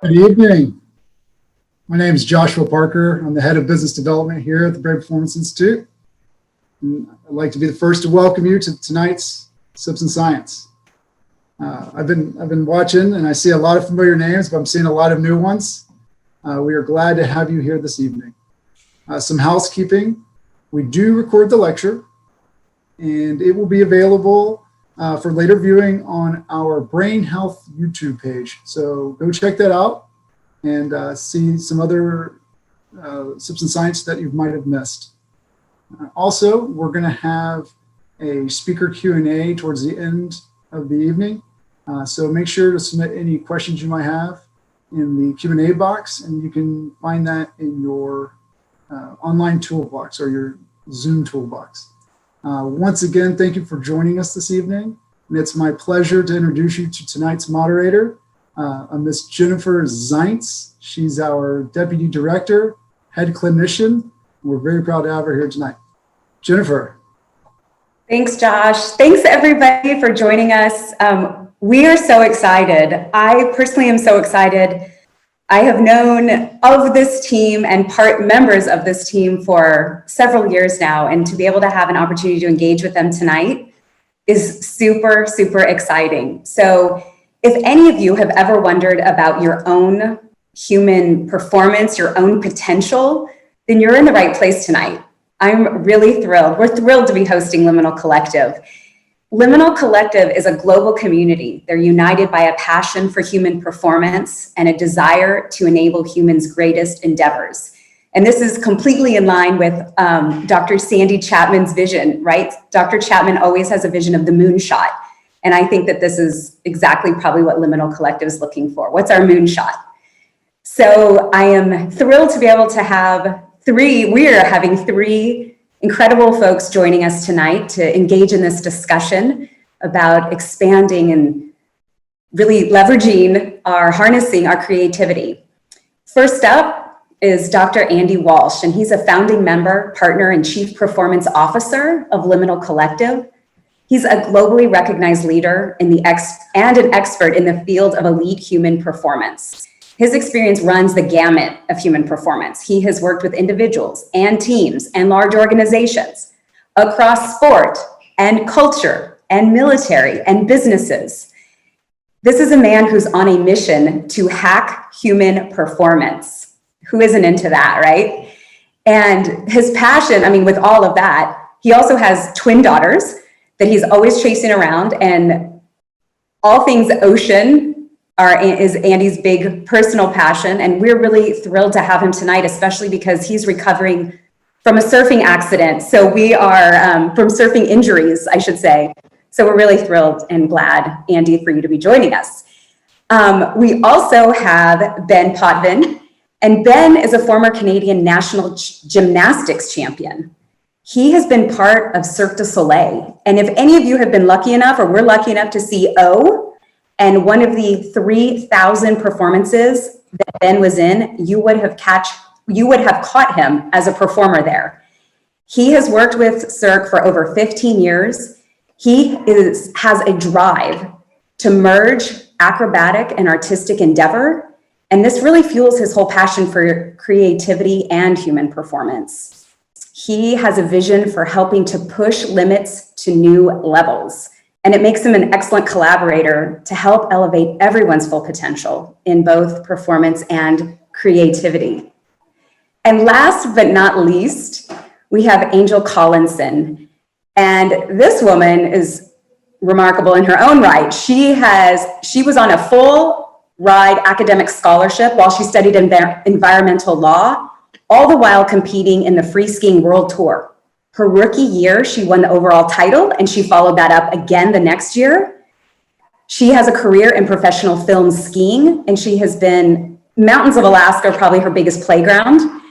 Good evening. My name is Joshua Parker. I'm the head of business development here at the Brave Performance Institute. And I'd like to be the first to welcome you to tonight's Sips and Science. I've been watching and I see a lot of familiar names, but I'm seeing a lot of new ones. We are glad to have you here this evening. Some housekeeping. We do record the lecture and it will be available for later viewing on our Brain Health YouTube page. So go check that out and see some other Sips and Science that you might have missed. Also, we're going to have a speaker Q&A towards the end of the evening. So make sure to submit any questions you might have in the Q&A box, and you can find that in your online toolbox or your Zoom toolbox. Once again, thank you for joining us this evening. And it's my pleasure to introduce you to tonight's moderator, Miss Jennifer Zients. She's our Deputy Director, Head Clinician. We're very proud to have her here tonight. Jennifer. Thanks, Josh. Thanks, everybody, for joining us. We are so excited. I personally am so excited. I have known of this team and members of this team for several years now, and to be able to have an opportunity to engage with them tonight is super, super exciting. So if any of you have ever wondered about your own human performance, your own potential, then you're in the right place tonight. I'm really thrilled. We're thrilled to be hosting Liminal Collective. Liminal Collective is a global community. They're united by a passion for human performance and a desire to enable humans' greatest endeavors. And this is completely in line with Dr. Sandy Chapman's vision, right? Dr. Chapman always has a vision of the moonshot. And I think that this is exactly probably what Liminal Collective is looking for. What's our moonshot? So I am thrilled to be able to have we're having three incredible folks joining us tonight to engage in this discussion about expanding and really harnessing our creativity. First up is Dr. Andy Walshe, and he's a founding member, partner, and chief performance officer of Liminal Collective. He's a globally recognized leader and an expert in the field of elite human performance. His experience runs the gamut of human performance. He has worked with individuals and teams and large organizations across sport and culture and military and businesses. This is a man who's on a mission to hack human performance. Who isn't into that, right? And his passion, with all of that, he also has twin daughters that he's always chasing around, and all things ocean is Andy's big personal passion, and we're really thrilled to have him tonight, especially because he's recovering from a surfing accident. So we are from surfing injuries, I should say. So we're really thrilled and glad, Andy, for you to be joining us. We also have Ben Potvin, and Ben is a former Canadian national gymnastics champion. He has been part of Cirque du Soleil, and if any of you have been lucky enough, or we're lucky enough to see O, and one of the 3,000 performances that Ben was in, you would have caught him as a performer there. He has worked with Cirque for over 15 years. He has a drive to merge acrobatic and artistic endeavor, and this really fuels his whole passion for creativity and human performance. He has a vision for helping to push limits to new levels. And it makes him an excellent collaborator to help elevate everyone's full potential in both performance and creativity. And last but not least, we have Angel Collinson. And this woman is remarkable in her own right. She was on a full ride academic scholarship while she studied environmental law, all the while competing in the free skiing world tour. Her rookie year, she won the overall title, and she followed that up again the next year. She has a career in professional film skiing, and mountains of Alaska are probably her biggest playground.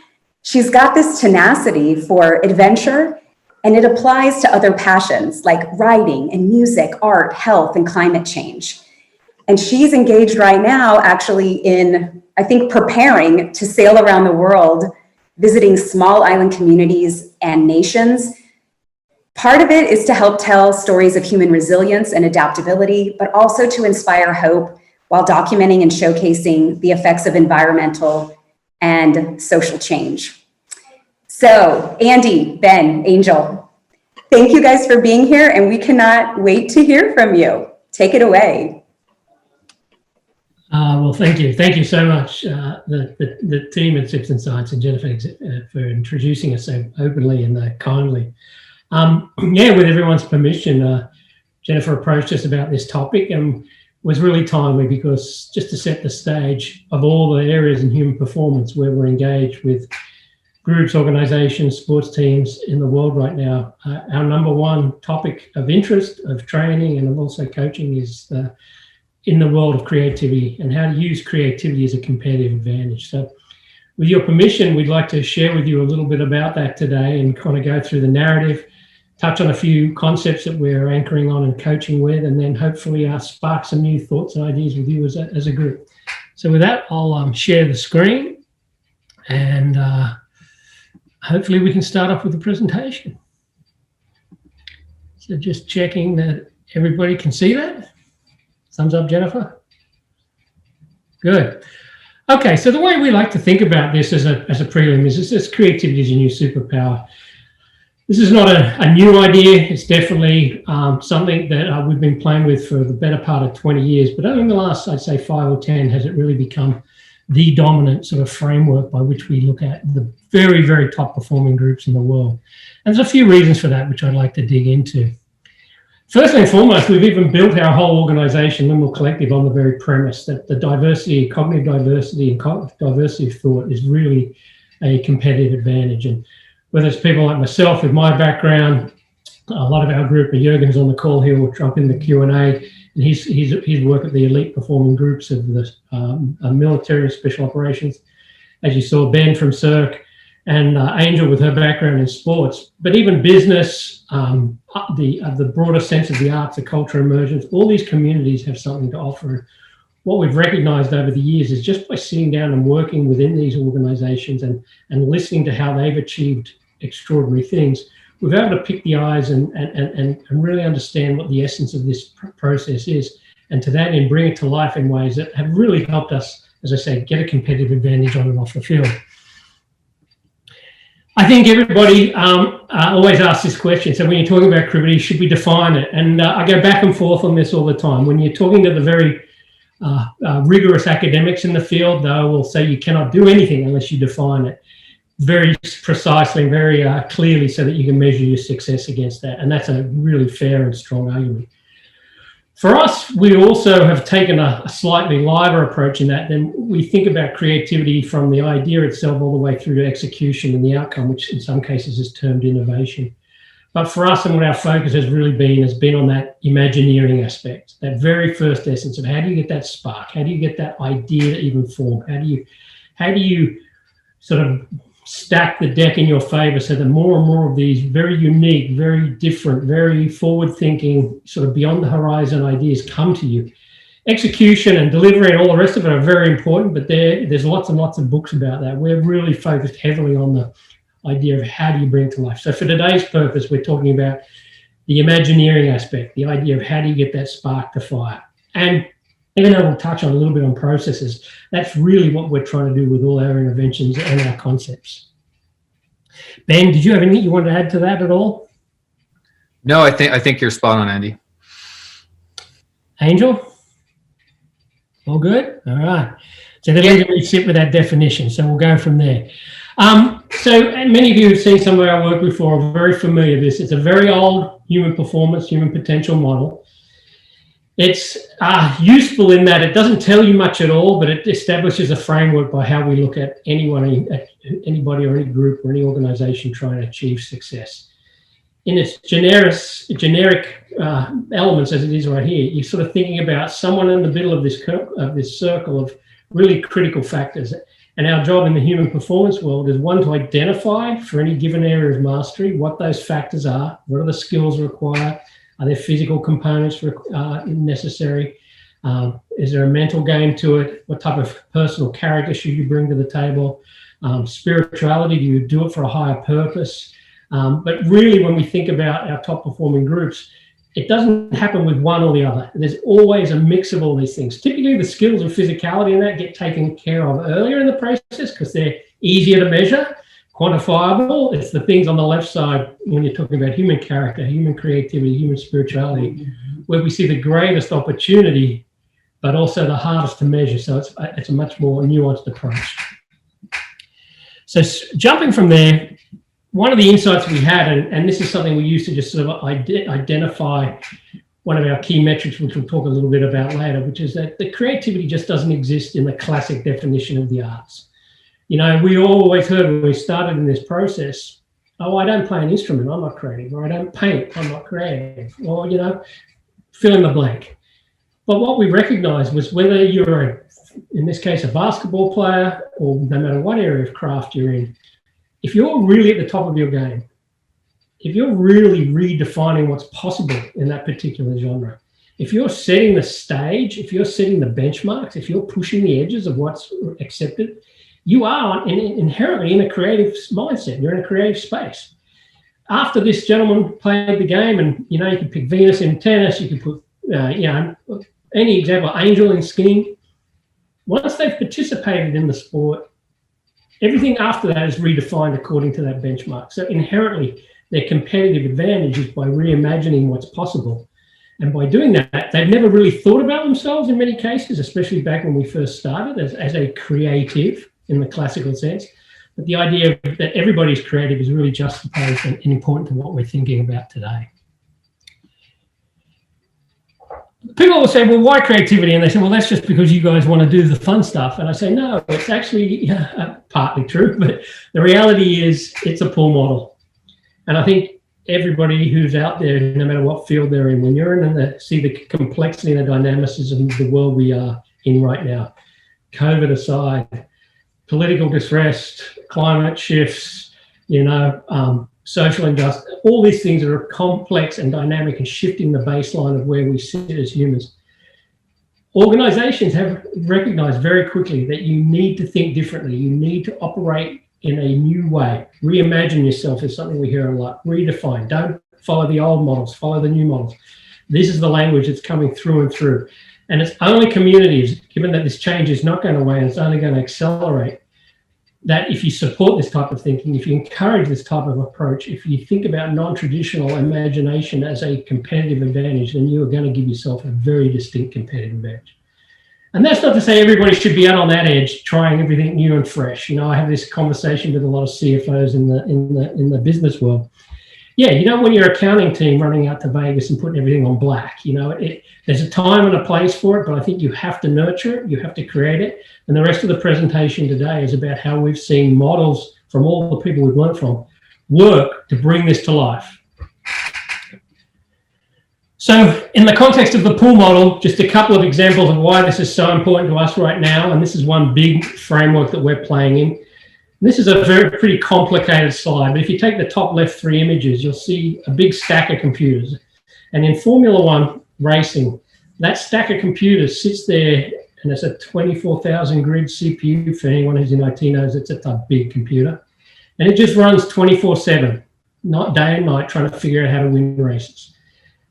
She's got this tenacity for adventure, and it applies to other passions like writing and music, art, health, and climate change. And she's engaged right now actually in, I think, preparing to sail around the world, visiting small island communities and nations. Part of it is to help tell stories of human resilience and adaptability, but also to inspire hope while documenting and showcasing the effects of environmental and social change. So Andy, Ben, Angel, thank you guys for being here, and we cannot wait to hear from you. Take it away. Well, thank you. Thank you so much, the team at Citizen Science and Jennifer for introducing us so openly and kindly. Yeah, with everyone's permission, Jennifer approached us about this topic and was really timely, because just to set the stage of all the areas in human performance where we're engaged with groups, organizations, sports teams in the world right now, our number one topic of interest, of training and of also coaching is in the world of creativity and how to use creativity as a competitive advantage. So with your permission, we'd like to share with you a little bit about that today and kind of go through the narrative, touch on a few concepts that we're anchoring on and coaching with, and then hopefully spark some new thoughts and ideas with you as a group. So with that, I'll share the screen, and hopefully we can start off with the presentation. So just checking that everybody can see that. Thumbs up, Jennifer. Good. Okay, so the way we like to think about this as a prelim is this: creativity is a new superpower. This is not a new idea. It's definitely something that we've been playing with for the better part of 20 years, but only in the last, I'd say, 5 or 10 has it really become the dominant sort of framework by which we look at the very, very top performing groups in the world. And there's a few reasons for that, which I'd like to dig into. First and foremost, we've even built our whole organization, Liminal Collective, on the very premise that the diversity, cognitive diversity and diversity of thought is really a competitive advantage. And whether it's people like myself with my background, a lot of our group, Jürgen's on the call here, will jump in the Q&A, and he's worked at the elite performing groups of the military and special operations. As you saw, Ben from Cirque, and Angel with her background in sports, but even business, the broader sense of the arts, the culture emergence, all these communities have something to offer. What we've recognized over the years is just by sitting down and working within these organizations and listening to how they've achieved extraordinary things, we've been able to pick the eyes and really understand what the essence of this process is, and to that end bring it to life in ways that have really helped us, as I say, get a competitive advantage on and off the field. I think everybody always asks this question. So when you're talking about creativity, should we define it? And I go back and forth on this all the time. When you're talking to the very rigorous academics in the field, they will say you cannot do anything unless you define it very precisely and very clearly so that you can measure your success against that. And that's a really fair and strong argument. For us, we also have taken a slightly lighter approach in that. Then we think about creativity from the idea itself all the way through to execution and the outcome, which in some cases is termed innovation. But for us, and what our focus has been on that Imagineering aspect, that very first essence of how do you get that spark? How do you get that idea to even form? How do you sort of stack the deck in your favor so that more and more of these very unique, very different, very forward-thinking, sort of beyond the horizon ideas come to you? Execution and delivery and all the rest of it are very important, but there's lots and lots of books about that. We're really focused heavily on the idea of how do you bring it to life. So for today's purpose, we're talking about the Imagineering aspect, the idea of how do you get that spark to fire. And even though we'll touch on a little bit on processes, that's really what we're trying to do with all our interventions and our concepts. Ben, did you have anything you wanted to add to that at all? No, I think you're spot on, Andy. Angel? All good? All right. So then we're going to sit with that definition. So we'll go from there. So many of you have seen some of our work before, are very familiar with this. It's a very old human performance, human potential model. It's useful in that it doesn't tell you much at all, but it establishes a framework by how we look at anybody or any group or any organization trying to achieve success. In its generic elements, as it is right here, you're sort of thinking about someone in the middle of this circle of really critical factors. And our job in the human performance world is, one, to identify for any given area of mastery what those factors are, what are the skills required, are there physical components necessary, is there a mental game to it, what type of personal character should you bring to the table, spirituality, do you do it for a higher purpose? But really, when we think about our top performing groups, it doesn't happen with one or the other. There's always a mix of all these things. Typically, the skills and physicality in that get taken care of earlier in the process because they're easier to measure, quantifiable. It's the things on the left side when you're talking about human character, human creativity, human spirituality, where we see the greatest opportunity, but also the hardest to measure. So it's a much more nuanced approach. So jumping from there, one of the insights we had, and this is something we used to just sort of identify one of our key metrics, which we'll talk a little bit about later, which is that the creativity just doesn't exist in the classic definition of the arts. You know, we always heard when we started in this process, oh, I don't play an instrument, I'm not creative, or I don't paint, I'm not creative, or, you know, fill in the blank. But what we recognized was whether you're, in this case, a basketball player, or no matter what area of craft you're in, if you're really at the top of your game, if you're really redefining what's possible in that particular genre, if you're setting the stage, if you're setting the benchmarks, if you're pushing the edges of what's accepted, you are inherently in a creative mindset. You're in a creative space. After this gentleman played the game, and you know, you can pick Venus in tennis, you can put, you know, any example, Angel in skiing. Once they've participated in the sport, everything after that is redefined according to that benchmark. So inherently, their competitive advantage is by reimagining what's possible. And by doing that, they've never really thought about themselves in many cases, especially back when we first started as a creative in the classical sense. But the idea that everybody's creative is really juxtaposed and important to what we're thinking about today. People will say, well, why creativity? And they say, well, that's just because you guys want to do the fun stuff. And I say, no, it's actually partly true, but the reality is it's a pull model. And I think everybody who's out there, no matter what field they're in, when you're in and see the complexity and the dynamicism of the world we are in right now, COVID aside, political distress, climate shifts, you know, social injustice, all these things are complex and dynamic and shifting the baseline of where we sit as humans. Organizations have recognized very quickly that you need to think differently. You need to operate in a new way. Reimagine yourself is something we hear a lot. Redefine. Don't follow the old models, follow the new models. This is the language that's coming through and through. And it's only communities, given that this change is not going away and it's only going to accelerate, that if you support this type of thinking, if you encourage this type of approach, if you think about non-traditional imagination as a competitive advantage, then you are going to give yourself a very distinct competitive advantage. And that's not to say everybody should be out on that edge, trying everything new and fresh. You know, I have this conversation with a lot of CFOs in the business world. Yeah, you don't want your accounting team running out to Vegas and putting everything on black. You know, there's a time and a place for it, but I think you have to nurture it, you have to create it. And the rest of the presentation today is about how we've seen models from all the people we've learned from work to bring this to life. So in the context of the pull model, just a couple of examples of why this is so important to us right now. And this is one big framework that we're playing in. This is a pretty complicated slide, but if you take the top left 3 images, you'll see a big stack of computers. And in Formula One racing, that stack of computers sits there, and it's a 24,000 grid CPU. For anyone who's in IT knows it's a big computer. And it just runs 24/7, not day and night, trying to figure out how to win races.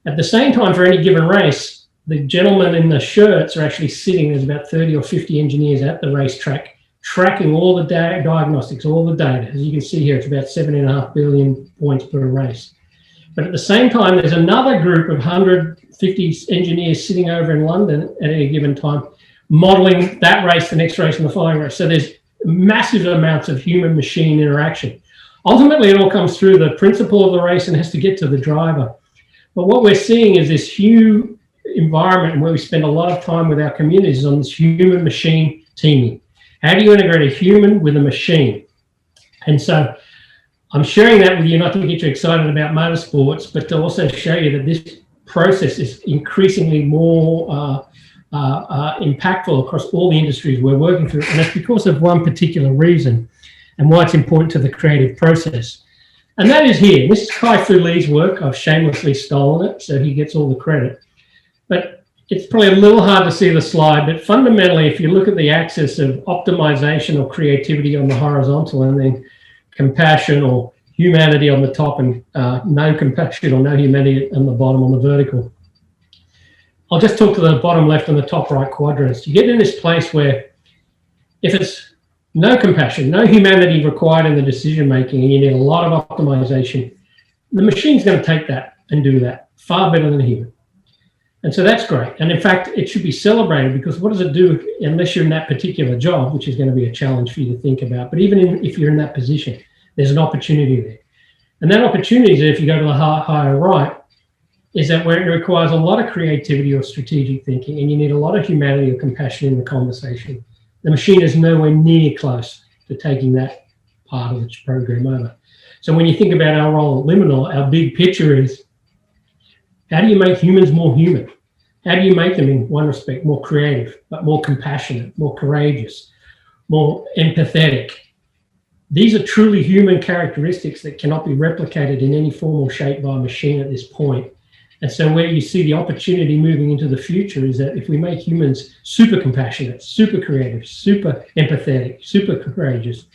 At the same time, for any given race, the gentlemen in the shirts are actually sitting, there's about 30 or 50 engineers at the racetrack, tracking all the diagnostics, all the data. As you can see here, it's about 7.5 billion points per race. But at the same time, there's another group of 150 engineers sitting over in London at any given time, modeling that race, the next race, and the following race. So there's massive amounts of human-machine interaction. Ultimately, it all comes through the principle of the race and has to get to the driver. But what we're seeing is this huge environment where we spend a lot of time with our communities on this human-machine teaming. How do you integrate a human with a machine? And so I'm sharing that with you not to get you excited about motorsports, but to also show you that this process is increasingly more impactful across all the industries we're working through. And it's because of one particular reason and why it's important to the creative process. And that is here. This is Kai-Fu Lee's work. I've shamelessly stolen it, so he gets all the credit. But it's probably a little hard to see the slide, but fundamentally, if you look at the axis of optimization or creativity on the horizontal and then compassion or humanity on the top and no compassion or no humanity on the bottom on the vertical. I'll just talk to the bottom left and the top right quadrants. You get in this place where if it's no compassion, no humanity required in the decision making, and you need a lot of optimization, the machine's going to take that and do that far better than a human. And so that's great. And in fact, it should be celebrated, because what does it do unless you're in that particular job, which is going to be a challenge for you to think about. But even if you're in that position, there's an opportunity there. And that opportunity is, if you go to the higher right, is that where it requires a lot of creativity or strategic thinking, and you need a lot of humanity or compassion in the conversation. The machine is nowhere near close to taking that part of the program over. So when you think about our role at Liminal, our big picture is, how do you make humans more human? How do you make them, in one respect, more creative, but more compassionate, more courageous, more empathetic? These are truly human characteristics that cannot be replicated in any form or shape by a machine at this point. And so where you see the opportunity moving into the future is that if we make humans super compassionate, super creative, super empathetic, super courageous,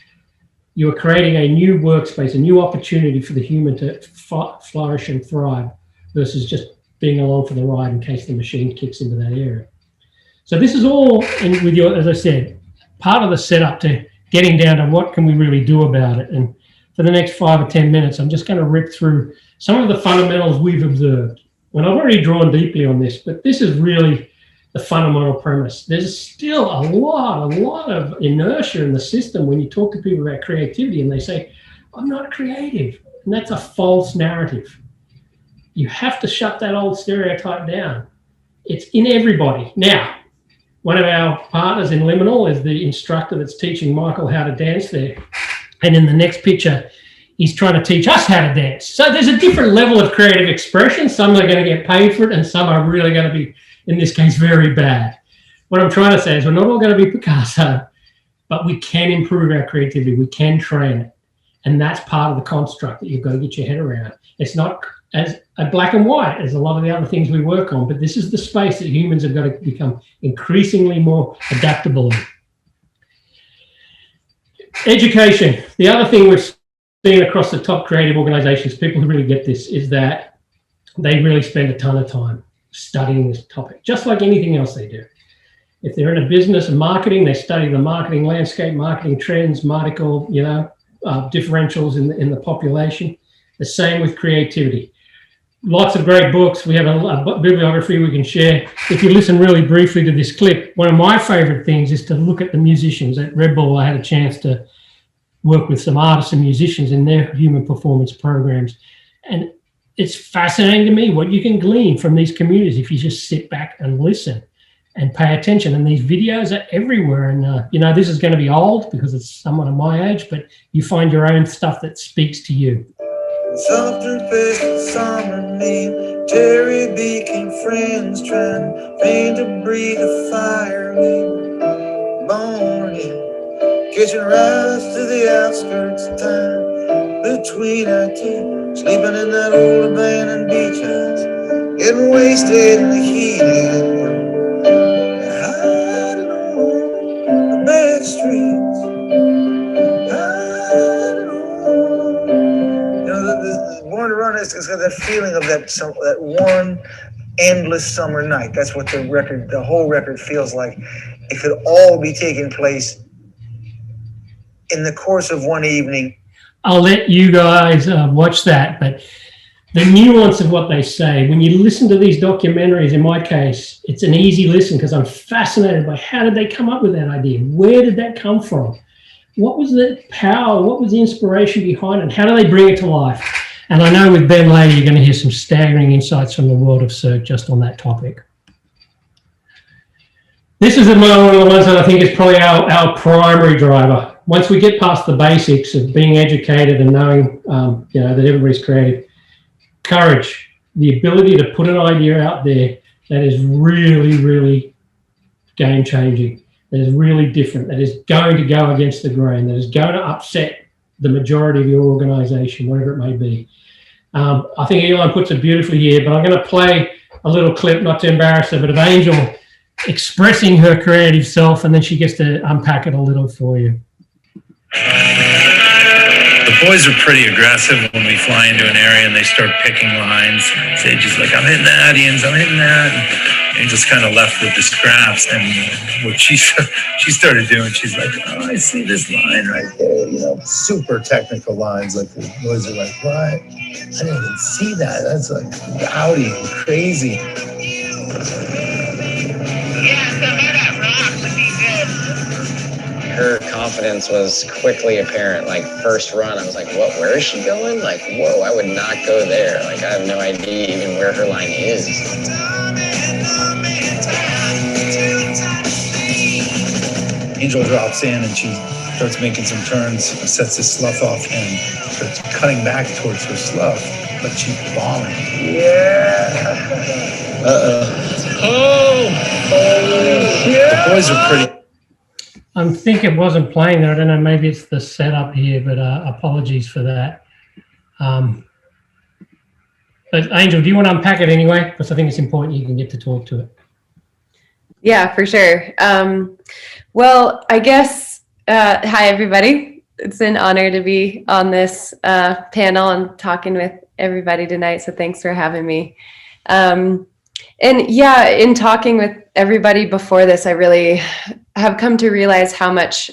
you are creating a new workspace, a new opportunity for the human to flourish and thrive, versus just being along for the ride in case the machine kicks into that area. So this is all, and with your, as I said, part of the setup to getting down to what can we really do about it. And for the next 5 or 10 minutes, I'm just going to rip through some of the fundamentals we've observed. And I've already drawn deeply on this, but this is really the fundamental premise. There's still a lot of inertia in the system when you talk to people about creativity, and they say, I'm not creative. And that's a false narrative. You have to shut that old stereotype down. It's in everybody. Now, one of our partners in Liminal is the instructor that's teaching Michael how to dance there. And in the next picture, he's trying to teach us how to dance. So there's a different level of creative expression. Some are going to get paid for it, and some are really going to be, in this case, very bad. What I'm trying to say is we're not all going to be Picasso, but we can improve our creativity. We can train it. And that's part of the construct that you've got to get your head around. It's not as black and white as a lot of the other things we work on, but this is the space that humans have got to become increasingly more adaptable in. Education. The other thing we're seeing across the top creative organizations, people who really get this, is that they really spend a ton of time studying this topic, just like anything else they do. If they're in a business of marketing, they study the marketing landscape, marketing trends, differentials in the population. The same with creativity. Lots of great books. We have a bibliography we can share. If you listen really briefly to this clip, one of my favorite things is to look at the musicians. At Red Bull, I had a chance to work with some artists and musicians in their human performance programs. And it's fascinating to me what you can glean from these communities if you just sit back and listen and pay attention. And these videos are everywhere. And, this is going to be old because it's someone of my age, but you find your own stuff that speaks to you. Something faced summer me, Terry Beacon friends trying faint to breathe a fire we were born in, catching rise to the outskirts of time, between our teeth, sleeping in that old abandoned beach house, getting wasted in the heat and hiding on the back streets, hiding on. Born to Run has got that feeling of that one endless summer night. That's what the whole record feels like. It could all be taking place in the course of one evening. I'll let you guys watch that, but the nuance of what they say, when you listen to these documentaries, in my case, it's an easy listen because I'm fascinated by how did they come up with that idea? Where did that come from? What was the power? What was the inspiration behind it? How do they bring it to life? And I know with Ben later, you're going to hear some staggering insights from the world of Cirque just on that topic. This is one of the ones that I think is probably our primary driver. Once we get past the basics of being educated and knowing, that everybody's creative, courage, the ability to put an idea out there that is really, really game-changing, that is really different, that is going to go against the grain, that is going to upset the majority of your organization, whatever it may be. I think Elon puts it beautifully here, but I'm going to play a little clip, not to embarrass her, but of Angel expressing her creative self, and then she gets to unpack it a little for you. The boys are pretty aggressive when we fly into an area and they start picking lines. Sage's like, I'm hitting that, Ian's, I'm hitting that. And Angel's kind of left with the scraps. And what she started doing, she's like, oh, I see this line right there, you know, super technical lines. Like the boys are like, what? I didn't even see that. That's like rowdy and crazy. Her confidence was quickly apparent. Like first run, I was like, what, where is she going? Like, whoa, I would not go there. Like I have no idea even where her line is. Angel drops in and she starts making some turns, sets this slough off and starts cutting back towards her slough, but she's bombing. Yeah. The boys are pretty. I think it wasn't playing there. I don't know, maybe it's the setup here, but apologies for that. But Angel, do you want to unpack it anyway? Because I think it's important you can get to talk to it. Yeah, for sure. Well, I guess, hi, everybody. It's an honor to be on this panel and talking with everybody tonight. So thanks for having me. And yeah, in talking with everybody before this, I really have come to realize how much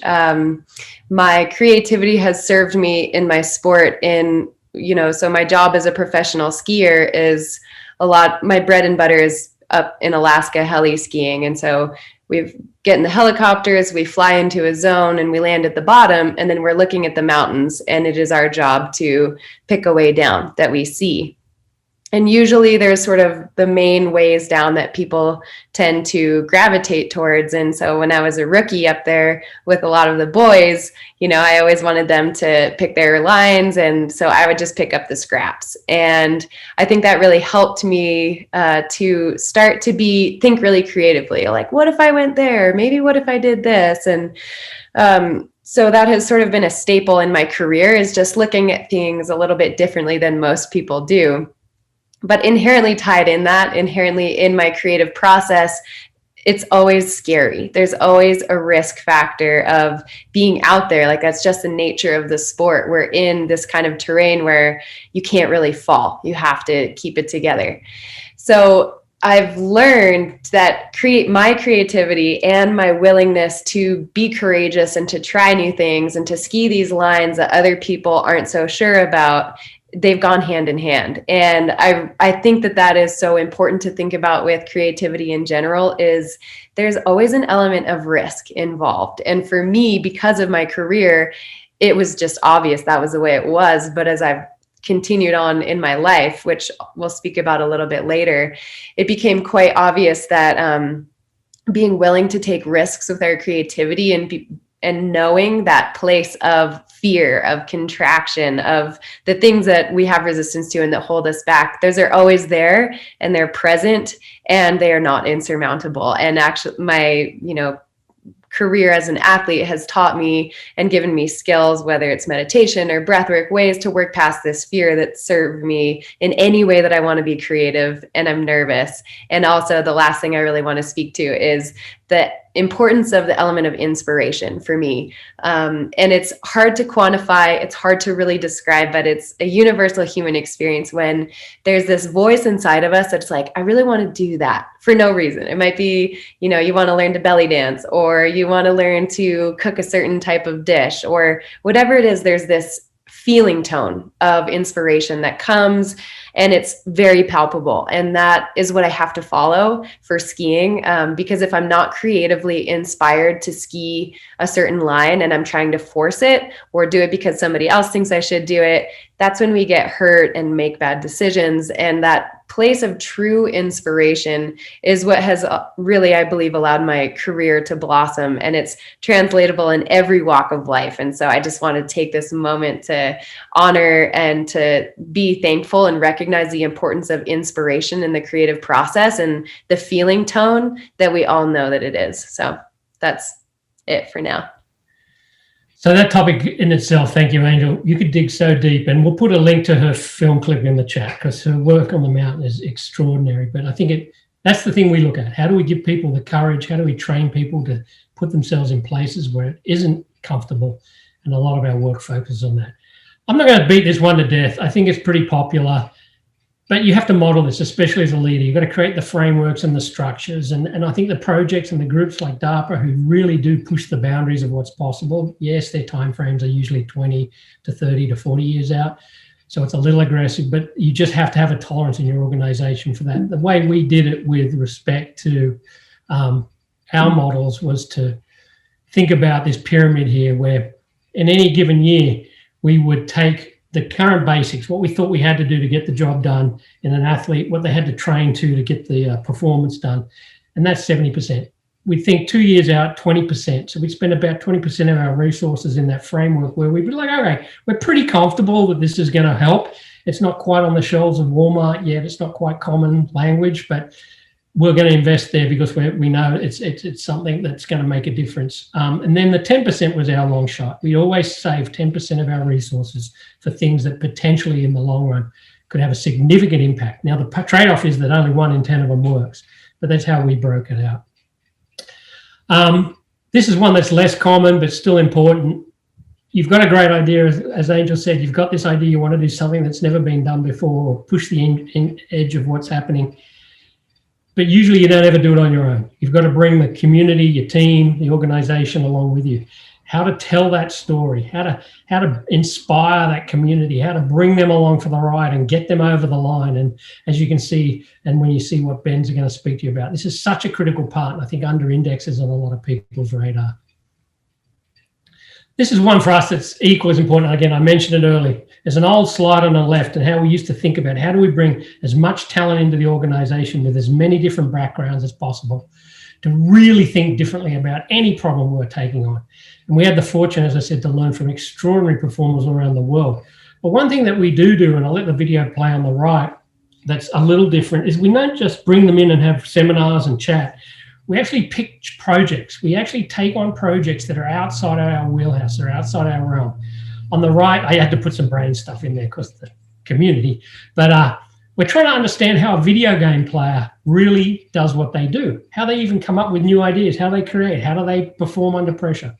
my creativity has served me in my sport. So my job as a professional skier is my bread and butter is up in Alaska heli skiing. And so we get in the helicopters, we fly into a zone and we land at the bottom, and then we're looking at the mountains, and it is our job to pick a way down that we see. And usually there's sort of the main ways down that people tend to gravitate towards. And so when I was a rookie up there with a lot of the boys, I always wanted them to pick their lines. And so I would just pick up the scraps. And I think that really helped me to start to think really creatively. Like, what if I went there? Maybe what if I did this? And so that has sort of been a staple in my career, is just looking at things a little bit differently than most people do. But inherently in my creative process, it's always scary. There's always a risk factor of being out there. Like that's just the nature of the sport. We're in this kind of terrain where you can't really fall. You have to keep it together. So I've learned that my creativity and my willingness to be courageous and to try new things and to ski these lines that other people aren't so sure about, they've gone hand in hand. And I think that is so important to think about with creativity in general, is there's always an element of risk involved. And for me, because of my career, it was just obvious that was the way it was. But as I've continued on in my life, which we'll speak about a little bit later, it became quite obvious that being willing to take risks with our creativity and knowing that place of fear, of contraction, of the things that we have resistance to and that hold us back, those are always there and they're present and they are not insurmountable. And actually my, career as an athlete has taught me and given me skills, whether it's meditation or breathwork, ways to work past this fear that serve me in any way that I want to be creative and I'm nervous. And also the last thing I really want to speak to is the importance of the element of inspiration for me. And it's hard to quantify, it's hard to really describe, but it's a universal human experience when there's this voice inside of us that's like, I really want to do that for no reason. It might be, you want to learn to belly dance, or you want to learn to cook a certain type of dish, or whatever it is. There's this feeling tone of inspiration that comes, and it's very palpable. And that is what I have to follow for skiing, because if I'm not creatively inspired to ski a certain line and I'm trying to force it or do it because somebody else thinks I should do it, that's when we get hurt and make bad decisions. And that place of true inspiration is what has really, I believe, allowed my career to blossom, and it's translatable in every walk of life. And so I just want to take this moment to honor and to be thankful and recognize the importance of inspiration in the creative process and the feeling tone that we all know that it is. So that's it for now. So that topic in itself, thank you, Angel. You could dig so deep, and we'll put a link to her film clip in the chat because her work on the mountain is extraordinary. But I think that's the thing we look at. How do we give people the courage? How do we train people to put themselves in places where it isn't comfortable? And a lot of our work focuses on that. I'm not going to beat this one to death. I think it's pretty popular, but you have to model this, especially as a leader. You've got to create the frameworks and the structures. And I think the projects and the groups like DARPA who really do push the boundaries of what's possible. Yes, their timeframes are usually 20 to 30 to 40 years out. So it's a little aggressive, but you just have to have a tolerance in your organization for that. The way we did it with respect to our models was to think about this pyramid here, where in any given year, we would take the current basics, what we thought we had to do to get the job done in an athlete, what they had to train to get the performance done, and that's 70%. We'd think 2 years out, 20%. So we'd spend about 20% of our resources in that framework where we'd be like, all right, we're pretty comfortable that this is going to help. It's not quite on the shelves of Walmart yet. It's not quite common language, but we're going to invest there because we know it's something that's going to make a difference. And then the 10% was our long shot. We always save 10% of our resources for things that potentially in the long run could have a significant impact. Now, the trade-off is that only 1 in 10 of them works, but that's how we broke it out. This is one that's less common, but still important. You've got a great idea, as Angel said, you've got this idea, you want to do something that's never been done before, or push the edge of what's happening. But usually you don't ever do it on your own. You've got to bring the community, your team, the organization along with you. How to tell that story, how to inspire that community, how to bring them along for the ride and get them over the line. And as you can see, and when you see what Ben's going to speak to you about, this is such a critical part, and I think under indexes on a lot of people's radar. This is one for us that's equally as important. Again, I mentioned it earlier. There's an old slide on the left and how we used to think about how do we bring as much talent into the organization with as many different backgrounds as possible to really think differently about any problem we're taking on. And we had the fortune, as I said, to learn from extraordinary performers around the world. But one thing that we do, and I'll let the video play on the right, that's a little different, is we don't just bring them in and have seminars and chat. We actually pick projects. We actually take on projects that are outside of our wheelhouse, or outside our realm. On the right, I had to put some brain stuff in there because of the community. But we're trying to understand how a video game player really does what they do, how they even come up with new ideas, how they create, how do they perform under pressure.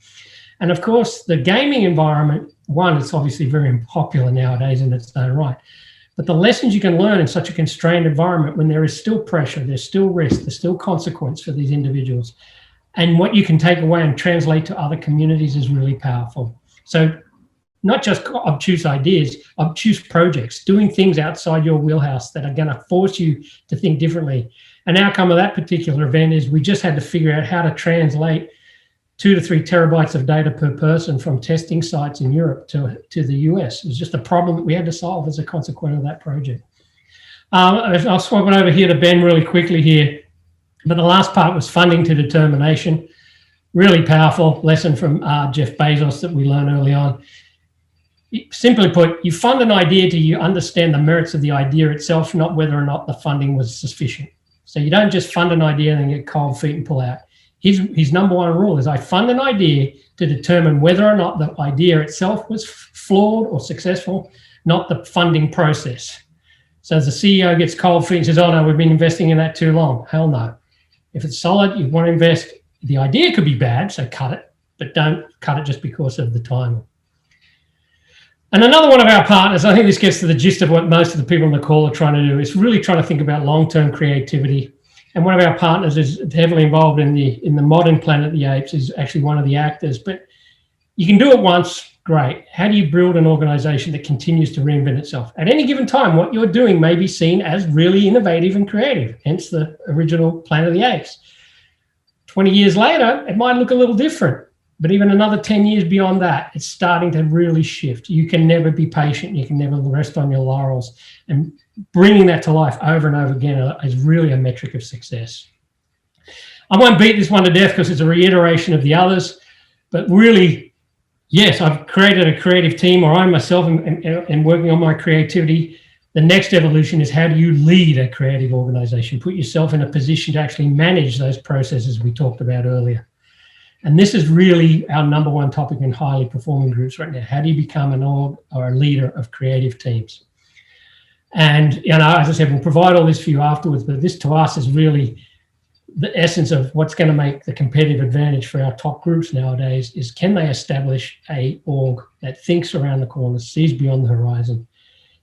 And of course, the gaming environment, one, it's obviously very popular nowadays in its own right. But the lessons you can learn in such a constrained environment when there is still pressure, there's still risk, there's still consequence for these individuals. And what you can take away and translate to other communities is really powerful. So not just obtuse ideas, obtuse projects, doing things outside your wheelhouse that are going to force you to think differently. An outcome of that particular event is we just had to figure out how to translate 2 to 3 terabytes of data per person from testing sites in Europe to the US. It was just a problem that we had to solve as a consequence of that project. I'll swap it over here to Ben really quickly here. But the last part was funding to determination. Really powerful lesson from Jeff Bezos that we learned early on. Simply put, you fund an idea till you understand the merits of the idea itself, not whether or not the funding was sufficient. So you don't just fund an idea and then get cold feet and pull out. His number one rule is I fund an idea to determine whether or not the idea itself was flawed or successful, not the funding process. So as the CEO gets cold feet and says, oh no, we've been investing in that too long. Hell no. If it's solid, you want to invest. The idea could be bad, so cut it, but don't cut it just because of the timing. And another one of our partners, I think this gets to the gist of what most of the people on the call are trying to do, is really trying to think about long-term creativity. And one of our partners is heavily involved in the modern Planet of the Apes, is actually one of the actors. But you can do it once, great. How do you build an organization that continues to reinvent itself? At any given time, what you're doing may be seen as really innovative and creative, hence the original Planet of the Apes. 20 years later, it might look a little different. But even another 10 years beyond that, it's starting to really shift. You can never be patient. You can never rest on your laurels. And bringing that to life over and over again is really a metric of success. I won't beat this one to death because it's a reiteration of the others. But really, yes, I've created a creative team, or I myself am working on my creativity. The next evolution is how do you lead a creative organization? Put yourself in a position to actually manage those processes we talked about earlier. And this is really our number one topic in highly performing groups right now. How do you become an org or a leader of creative teams? And, as I said, we'll provide all this for you afterwards, but this to us is really the essence of what's going to make the competitive advantage for our top groups nowadays is, can they establish a org that thinks around the corners, sees beyond the horizon,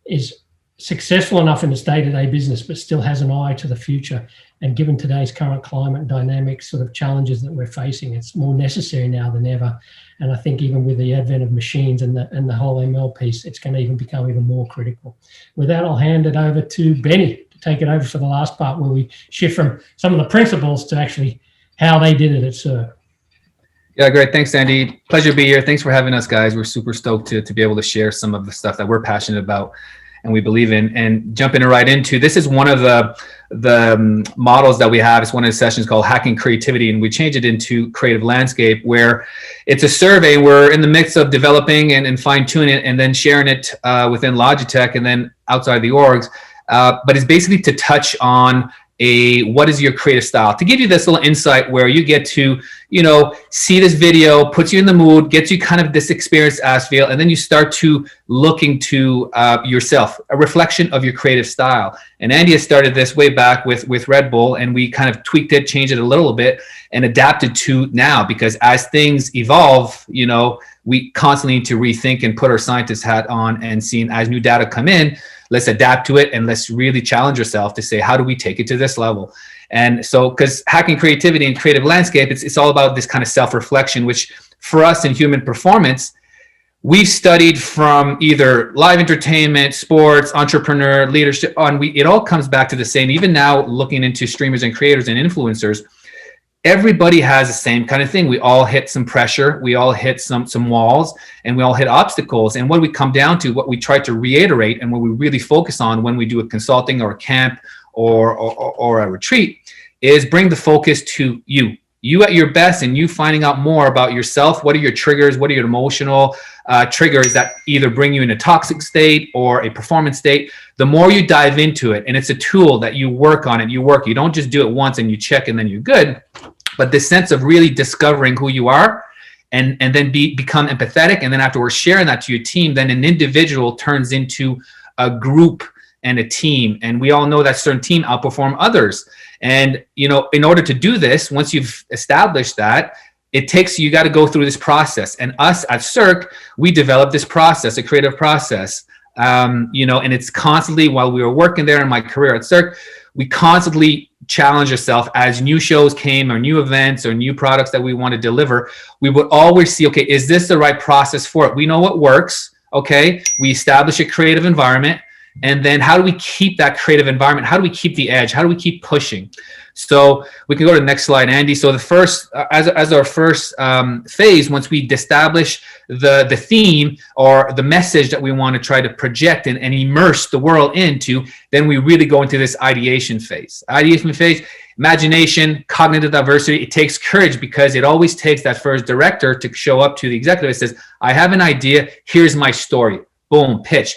is successful enough in its day-to-day business, but still has an eye to the future. And given today's current climate and dynamic sort of challenges that we're facing, it's more necessary now than ever. And I think even with the advent of machines and the whole ML piece, it's going to even become even more critical. With that, I'll hand it over to Benny to take it over for the last part, where we shift from some of the principles to actually how they did it at CERC. Yeah, great. Thanks, Andy. Pleasure to be here. Thanks for having us, guys. We're super stoked to be able to share some of the stuff that we're passionate about and we believe in. And jumping right into, this is one of the models that we have. It's one of the sessions called Hacking Creativity, and we change it into Creative Landscape, where it's a survey. We're in the midst of developing and fine-tuning it and then sharing it within Logitech and then outside the orgs. But it's basically to touch on what is your creative style, to give you this little insight where you get to, see this video, puts you in the mood, gets you kind of this experience as feel, and then you start to looking to yourself, a reflection of your creative style. And Andy has started this way back with Red Bull, and we kind of tweaked it, changed it a little bit, and adapted to now, because as things evolve, we constantly need to rethink and put our scientist hat on and seeing as new data come in, let's adapt to it and let's really challenge ourselves to say, how do we take it to this level? And so, because hacking creativity and creative landscape, it's all about this kind of self-reflection, which for us in human performance, we've studied from either live entertainment, sports, entrepreneur, leadership, it all comes back to the same. Even now, looking into streamers and creators and influencers, everybody has the same kind of thing. We all hit some pressure, we all hit some walls, and we all hit obstacles. And what we come down to, what we try to reiterate, and what we really focus on when we do a consulting or a camp or a retreat, is bring the focus to you at your best, and you finding out more about yourself. What are your triggers? What are your emotional triggers that either bring you in a toxic state or a performance state? The more you dive into it, and it's a tool that you work on it, you don't just do it once and you check and then you're good, but this sense of really discovering who you are and then become empathetic. And then afterwards sharing that to your team, then an individual turns into a group and a team. And we all know that certain team outperform others. And, in order to do this, once you've established that, you got to go through this process. And us at CERC, we developed this process, a creative process, and it's constantly, while we were working there in my career at CERC, we constantly challenge ourselves as new shows came or new events or new products that we want to deliver. We would always see, okay, is this the right process for it? We know what works. Okay. We establish a creative environment. And then how do we keep that creative environment? How do we keep the edge? How do we keep pushing? So we can go to the next slide, Andy. So the first, as our first phase, once we establish the theme or the message that we want to try to project and immerse the world into, then we really go into this ideation phase. Ideation phase, imagination, cognitive diversity. It takes courage, because it always takes that first director to show up to the executive and says, I have an idea. Here's my story. Boom, pitch.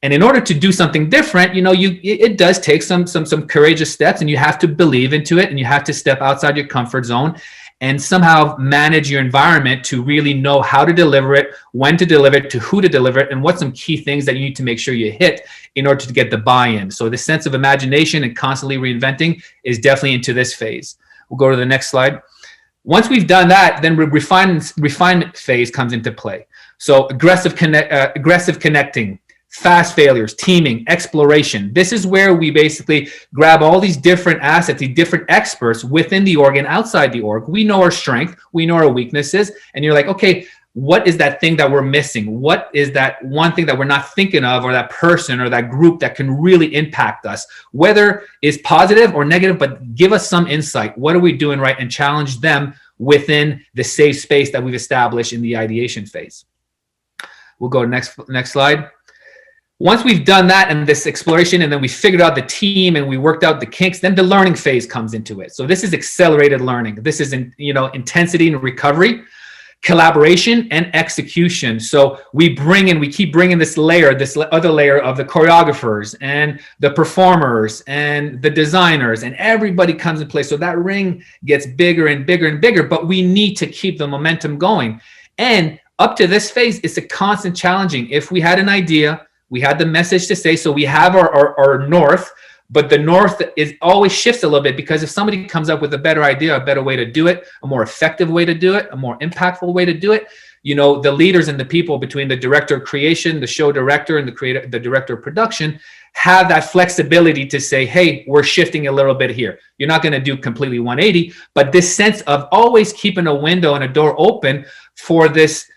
And in order to do something different, it does take some courageous steps, and you have to believe into it, and you have to step outside your comfort zone and somehow manage your environment to really know how to deliver it, when to deliver it, to who to deliver it, and what some key things that you need to make sure you hit in order to get the buy-in. So the sense of imagination and constantly reinventing is definitely into this phase. We'll go to the next slide. Once we've done that, then refinement phase comes into play. So aggressive connecting, fast failures, teaming, exploration. This is where we basically grab all these different assets, these different experts within the org and outside the org. We know our strength, we know our weaknesses, and you're like, okay, what is that thing that we're missing? What is that one thing that we're not thinking of, or that person or that group that can really impact us, whether it's positive or negative, but give us some insight. What are we doing right? And challenge them within the safe space that we've established in the ideation phase. We'll go to next slide. Once we've done that and this exploration, and then we figured out the team and we worked out the kinks, then the learning phase comes into it. So this is accelerated learning. This is intensity and recovery, collaboration and execution. So we keep bringing this other layer of the choreographers and the performers and the designers, and everybody comes in place. So that ring gets bigger and bigger and bigger, but we need to keep the momentum going. And up to this phase, it's a constant challenging. If we had an idea, we had the message to say, so we have our north, but the north is always shifts a little bit, because if somebody comes up with a better idea, a better way to do it, a more effective way to do it, a more impactful way to do it, you know, the leaders and the people between the director of creation, the show director, and the director of production have that flexibility to say, hey, we're shifting a little bit here. You're not going to do completely 180, but this sense of always keeping a window and a door open for this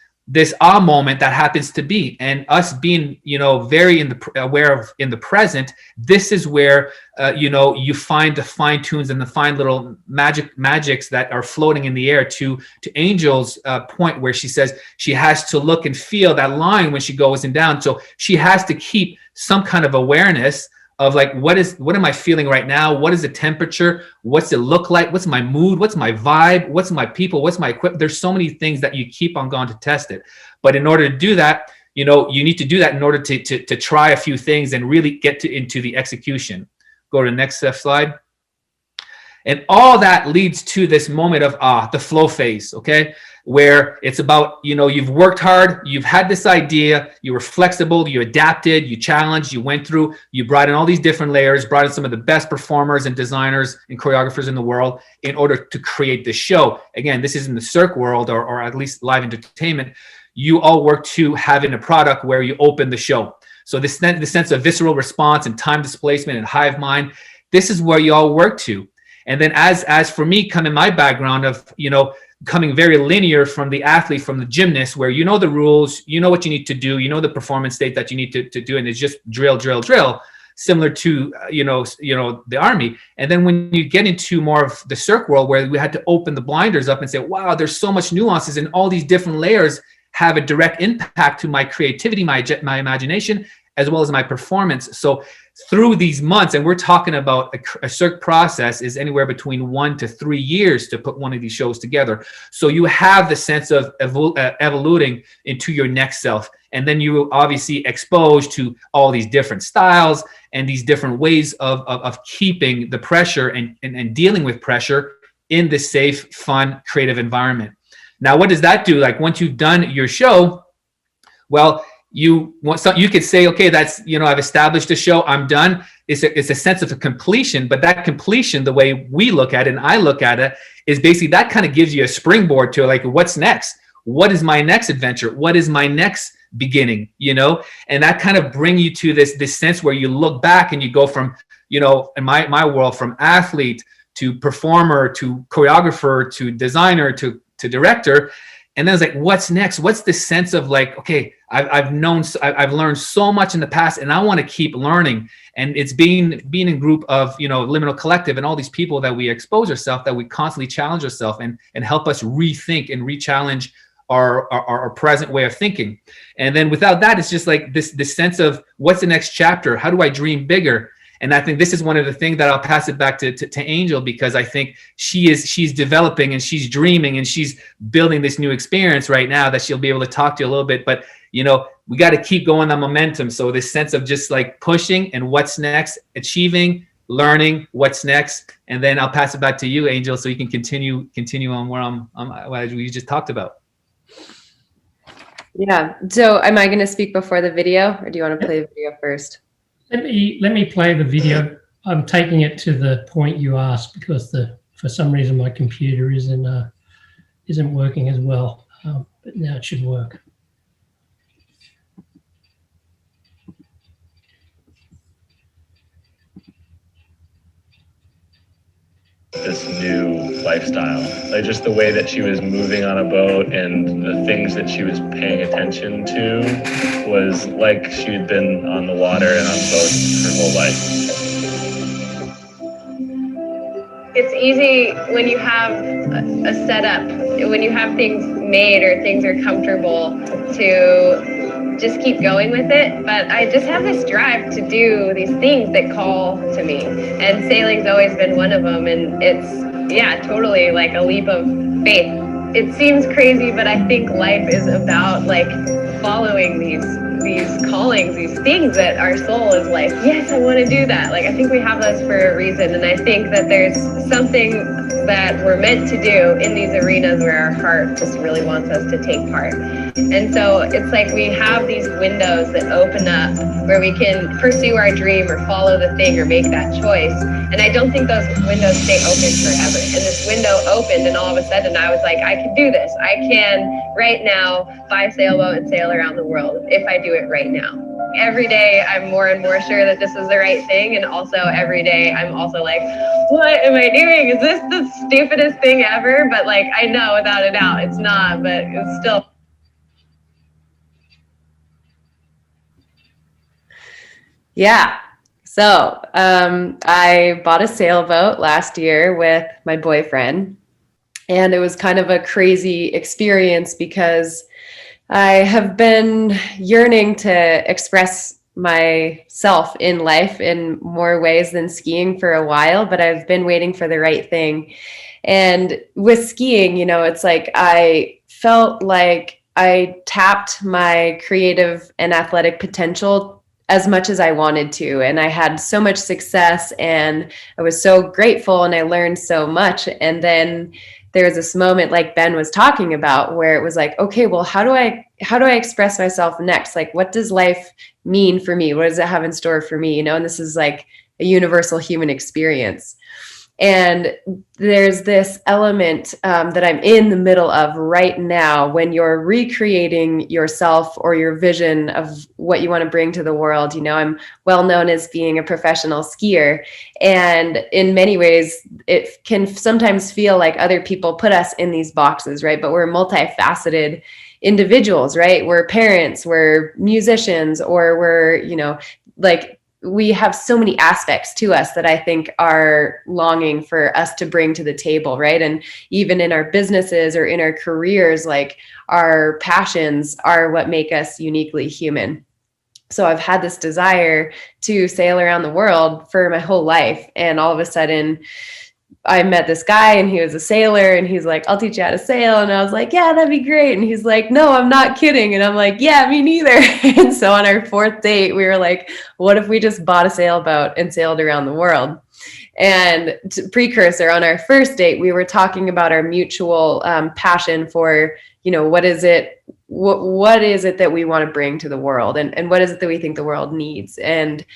ah moment that happens to be, and us being, you know, very aware of in the present. This is where you know, you find the fine tunes and the fine little magics that are floating in the air. To Angel's point, where she says she has to look and feel that line when she goes in down. So she has to keep some kind of awareness of like, what am I feeling right now? What is the temperature? What's it look like? What's my mood? What's my vibe? What's my people? What's my equipment? There's so many things that you keep on going to test it. But in order to do that, you know, you need to do that in order to try a few things and really get into the execution. Go to the next slide. And all that leads to this moment of the flow phase, okay? Where it's about, you know, you've worked hard, you've had this idea, you were flexible, you adapted, you challenged, you went through, you brought in all these different layers, brought in some of the best performers and designers and choreographers in the world in order to create this show. Again, this is in the cirque world, or at least live entertainment. You all work to having a product where you open the show. So the sense of visceral response and time displacement and hive mind, this is where you all work to. And then as for me, coming my background of, you know, coming very linear from the athlete, from the gymnast, where you know the rules, you know what you need to do, you know the performance state that you need to do, and it's just drill, similar to you know the army. And then when you get into more of the cirque world, where we had to open the blinders up and say, wow, there's so much nuances, and all these different layers have a direct impact to my creativity, my imagination, as well as my performance. So through these months, and we're talking about a cirque process is anywhere between 1 to 3 years to put one of these shows together. So you have the sense of evoluting into your next self. And then you obviously exposed to all these different styles and these different ways of keeping the pressure and dealing with pressure in this safe, fun, creative environment. Now, what does that do? Like once you've done your show, well, you could say, okay, that's, you know, I've established a show, I'm done. It's a sense of a completion, but that completion, the way we look at it and I look at it, is basically that kind of gives you a springboard to like, what's next? What is my next adventure? What is my next beginning? You know, and that kind of bring you to this sense where you look back and you go from, you know, in my world, from athlete to performer to choreographer to designer to director. And then it's like, what's next? What's the sense of like, okay, I've learned so much in the past, and I want to keep learning. And it's being in group of, you know, Liminal Collective and all these people that we expose ourselves, that we constantly challenge ourselves and help us rethink and re-challenge our present way of thinking. And then without that, it's just like this sense of what's the next chapter? How do I dream bigger? And I think this is one of the things that I'll pass it back to Angel, because I think she's developing and she's dreaming and she's building this new experience right now that she'll be able to talk to you a little bit. But, you know, we got to keep going on momentum. So this sense of just like pushing and what's next, achieving, learning, what's next. And then I'll pass it back to you, Angel, so you can continue on where what we just talked about. Yeah. So am I going to speak before the video, or do you want to play the video first? Let me play the video. I'm taking it to the point you asked, because for some reason my computer isn't working as well, but now it should work. This new lifestyle, like just the way that she was moving on a boat and the things that she was paying attention to was like she had been on the water and on boats her whole life. It's easy when you have a setup, when you have things made or things are comfortable, to just keep going with it. But I just have this drive to do these things that call to me, and sailing's always been one of them. And it's, yeah, totally like a leap of faith. It seems crazy, but I think life is about like following these callings, these things that our soul is like, yes, I want to do that. Like, I think we have those for a reason. And I think that there's something that we're meant to do in these arenas where our heart just really wants us to take part. And so it's like we have these windows that open up where we can pursue our dream or follow the thing or make that choice. And I don't think those windows stay open forever. And this window opened, and all of a sudden I was like, I can do this. I can right now buy a sailboat and sail around the world if I do it right now. Every day I'm more and more sure that this is the right thing. And also every day I'm also like, what am I doing? Is this the stupidest thing ever? But like, I know without a doubt it's not, but it's still. Yeah. So I bought a sailboat last year with my boyfriend, and it was kind of a crazy experience because I have been yearning to express myself in life in more ways than skiing for a while, but I've been waiting for the right thing. And with skiing, you know, it's like I felt like I tapped my creative and athletic potential as much as I wanted to. And I had so much success and I was so grateful and I learned so much. And then there was this moment like Ben was talking about where it was like, okay, well, how do I express myself next? Like, what does life mean for me? What does it have in store for me? You know, and this is like a universal human experience. And there's this element that I'm in the middle of right now when you're recreating yourself or your vision of what you want to bring to the world. You know, I'm well known as being a professional skier. And in many ways, it can sometimes feel like other people put us in these boxes, right? But we're multifaceted individuals, right? We're parents, we're musicians, or we're, you know, like, we have so many aspects to us that I think are longing for us to bring to the table, right? And even in our businesses or in our careers, like our passions are what make us uniquely human. So I've had this desire to sail around the world for my whole life. And all of a sudden, I met this guy and he was a sailor and he's like, I'll teach you how to sail. And I was like, yeah, that'd be great. And he's like, no, I'm not kidding. And I'm like, yeah, me neither. And so on our fourth date, we were like, what if we just bought a sailboat and sailed around the world? And precursor, on our first date, we were talking about our mutual passion for, you know, what is it that we want to bring to the world, and what is it that we think the world needs? And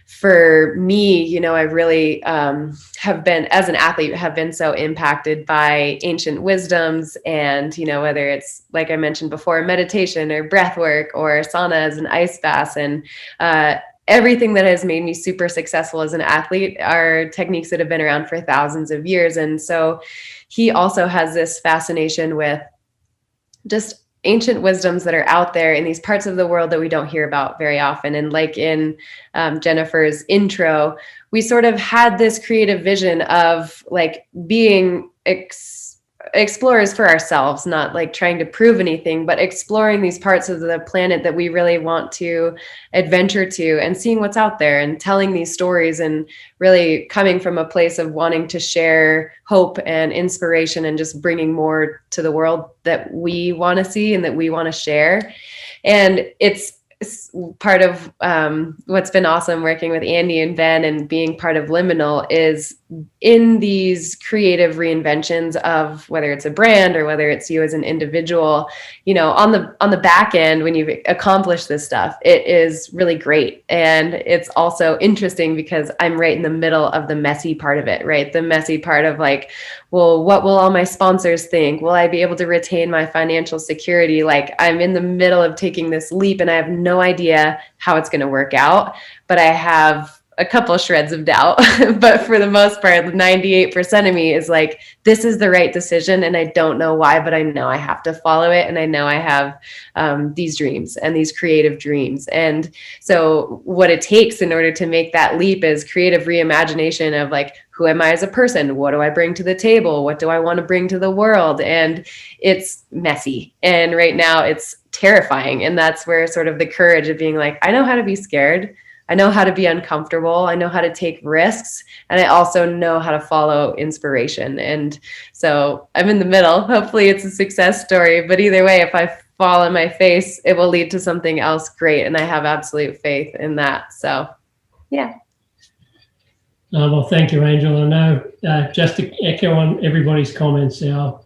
for me, you know, I really have been, as an athlete, have been so impacted by ancient wisdoms, and, you know, whether it's, like I mentioned before, meditation or breath work or saunas and ice baths, and everything that has made me super successful as an athlete are techniques that have been around for thousands of years. And so he also has this fascination with just ancient wisdoms that are out there in these parts of the world that we don't hear about very often. And like in Jennifer's intro, we sort of had this creative vision of like being explorers for ourselves, not like trying to prove anything, but exploring these parts of the planet that we really want to adventure to, and seeing what's out there and telling these stories, and really coming from a place of wanting to share hope and inspiration and just bringing more to the world that we want to see and that we want to share. And it's part of what's been awesome working with Andy and Ben and being part of Liminal is in these creative reinventions of whether it's a brand or whether it's you as an individual, you know, on the back end, when you've accomplished this stuff, it is really great. And it's also interesting because I'm right in the middle of the messy part of it, right? The messy part of like, well, what will all my sponsors think? Will I be able to retain my financial security? Like, I'm in the middle of taking this leap and I have no idea how it's going to work out, but I have a couple shreds of doubt. But for the most part, 98% of me is like, this is the right decision. And I don't know why, but I know I have to follow it. And I know I have these dreams and these creative dreams. And so what it takes in order to make that leap is creative reimagination of like, who am I as a person? What do I bring to the table? What do I want to bring to the world? And it's messy. And right now it's terrifying. And that's where sort of the courage of being like, I know how to be scared. I know how to be uncomfortable. I know how to take risks. And I also know how to follow inspiration. And so I'm in the middle. Hopefully it's a success story. But either way, if I fall on my face, it will lead to something else great. And I have absolute faith in that. So, yeah. Well, thank you, Angel. I know, just to echo on everybody's comments, our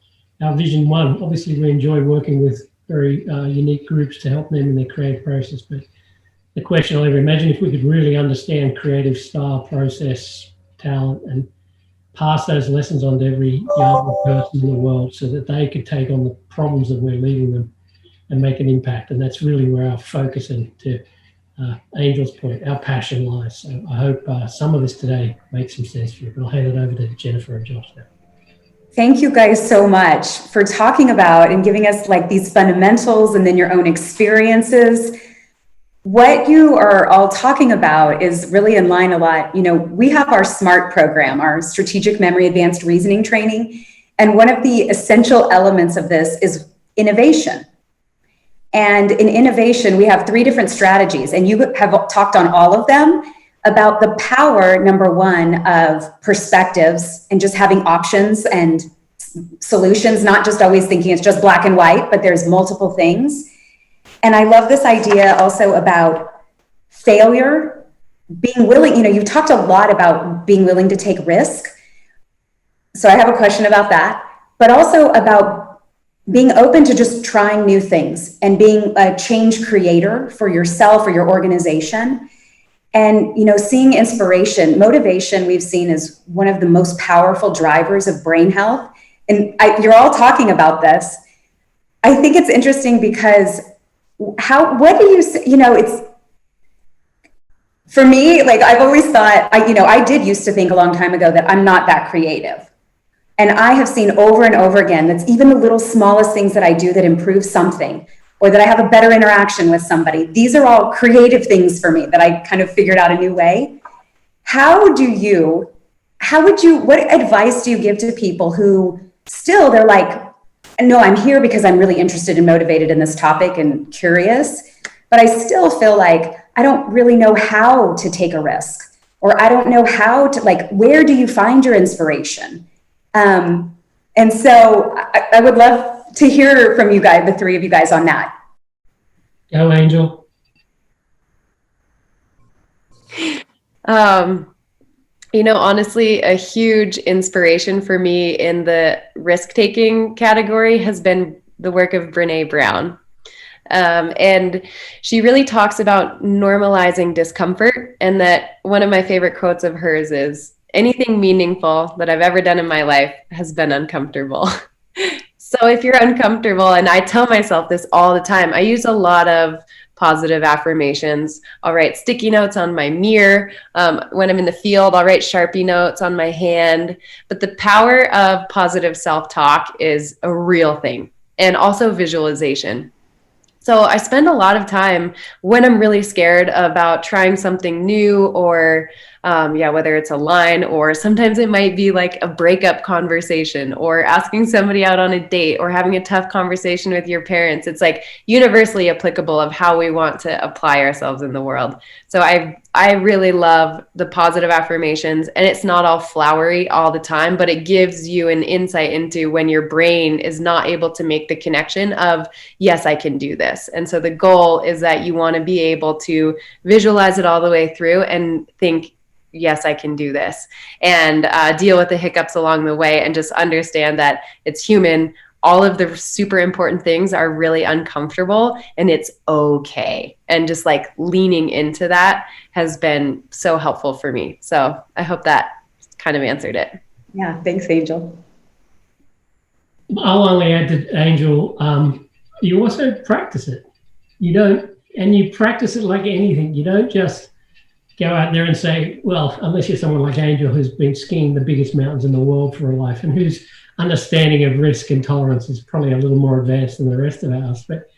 Vision 1, obviously we enjoy working with very unique groups to help them in their creative process. But the question I'll ever imagine, if we could really understand creative style, process, talent, and pass those lessons on to every young person in the world so that they could take on the problems that we're leaving them and make an impact. And that's really where our focus, and to Angel's point, our passion lies. So I hope some of this today makes some sense for you. But I'll hand it over to Jennifer and Josh now. Thank you guys so much for talking about and giving us like these fundamentals and then your own experiences. What you are all talking about is really in line a lot. You know, we have our SMART program, our Strategic Memory Advanced Reasoning training. And one of the essential elements of this is innovation. And in innovation, we have 3 different strategies, and you have talked on all of them about the power, number one, of perspectives and just having options and solutions, not just always thinking it's just black and white, but there's multiple things. And I love this idea also about failure, being willing, you know, you've talked a lot about being willing to take risk. So I have a question about that, but also about being open to just trying new things and being a change creator for yourself or your organization. And, you know, seeing inspiration, motivation, we've seen is one of the most powerful drivers of brain health. And you're all talking about this. I think it's interesting because what do you know, it's, for me, like I've always thought, I did used to think a long time ago that I'm not that creative. And I have seen over and over again, that's even the little smallest things that I do that improve something, or that I have a better interaction with somebody. These are all creative things for me that I kind of figured out a new way. What advice do you give to people who still, they're like, no, I'm here because I'm really interested and motivated in this topic and curious, but I still feel like I don't really know how to take a risk, or I don't know how to, like, where do you find your inspiration? And so I would love to hear from you guys, the 3 of you guys, on that. Go, Angel. You know, honestly, a huge inspiration for me in the risk-taking category has been the work of Brené Brown. And she really talks about normalizing discomfort, and that one of my favorite quotes of hers is, anything meaningful that I've ever done in my life has been uncomfortable. So if you're uncomfortable, and I tell myself this all the time, I use a lot of positive affirmations. I'll write sticky notes on my mirror. When I'm in the field, I'll write Sharpie notes on my hand. But the power of positive self-talk is a real thing, and also visualization. So I spend a lot of time when I'm really scared about trying something new, or whether it's a line, or sometimes it might be like a breakup conversation, or asking somebody out on a date, or having a tough conversation with your parents. It's like universally applicable of how we want to apply ourselves in the world. So I really love the positive affirmations, and it's not all flowery all the time, but it gives you an insight into when your brain is not able to make the connection of, yes, I can do this. And so the goal is that you want to be able to visualize it all the way through and think, yes, I can do this, and deal with the hiccups along the way, and just understand that it's human. All of the super important things are really uncomfortable, and it's okay. And just like leaning into that has been so helpful for me. So I hope that kind of answered it. Yeah, thanks, Angel. I'll only add to Angel, you also practice it. You practice it like anything. You don't just go out there and say, well, unless you're someone like Angel, who's been skiing the biggest mountains in the world for her life, and whose understanding of risk and tolerance is probably a little more advanced than the rest of ours. But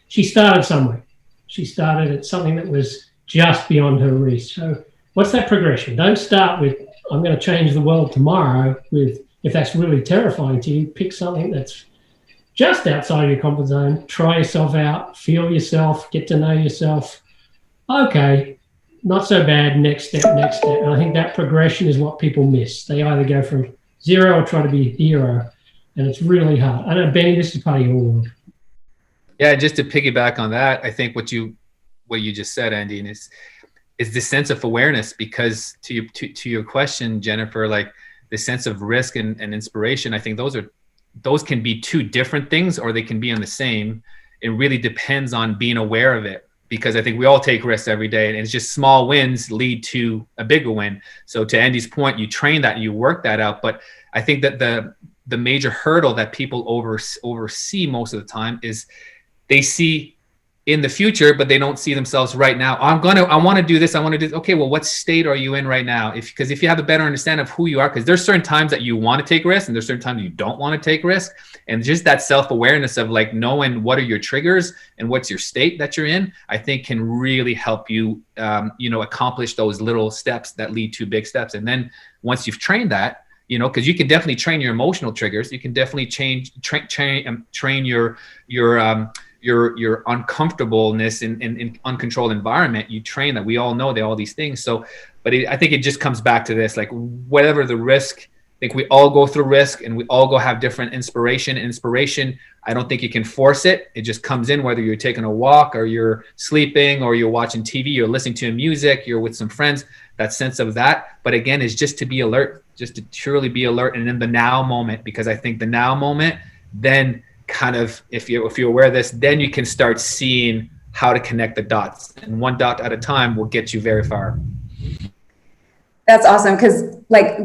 she started somewhere. She started at something that was just beyond her reach. So what's that progression? Don't start with, I'm going to change the world tomorrow. If that's really terrifying to you, pick something that's just outside of your comfort zone. Try yourself out, feel yourself, get to know yourself. Okay, not so bad, next step. And I think that progression is what people miss. They either go from zero or try to be a hero, and it's really hard. I know, Benny, this is part of your world. Yeah, just to piggyback on that, I think what you just said, Andy, is this sense of awareness, because to your question, Jennifer, like the sense of risk and inspiration, I think those can be 2 different things, or they can be on the same. it really depends on being aware of it, because I think we all take risks every day, and it's just small wins lead to a bigger win. So to Andy's point, you train that, you work that out. But I think that the major hurdle that people oversee most of the time is they see in the future, but they don't see themselves right now. I want to do this. I want to do this. Okay, well, what state are you in right now? Because if you have a better understanding of who you are, because there's certain times that you want to take risks and there's certain times you don't want to take risks. And just that self-awareness of like knowing what are your triggers and what's your state that you're in, I think can really help you, accomplish those little steps that lead to big steps. And then once you've trained that, because you can definitely train your emotional triggers. You can definitely train your uncomfortableness in uncontrolled environment. You train that. We all know all these things. So, but I think it just comes back to this, like whatever the risk, I think we all go through risk and we all go have different inspiration. I don't think you can force it. It just comes in, whether you're taking a walk or you're sleeping or you're watching TV, you're listening to music, you're with some friends, that sense of that. But again, is just to be alert, just to truly be alert and in the now moment, because I think the now moment, then kind of, if you're aware of this, then you can start seeing how to connect the dots, and one dot at a time will get you very far. That's awesome. Because like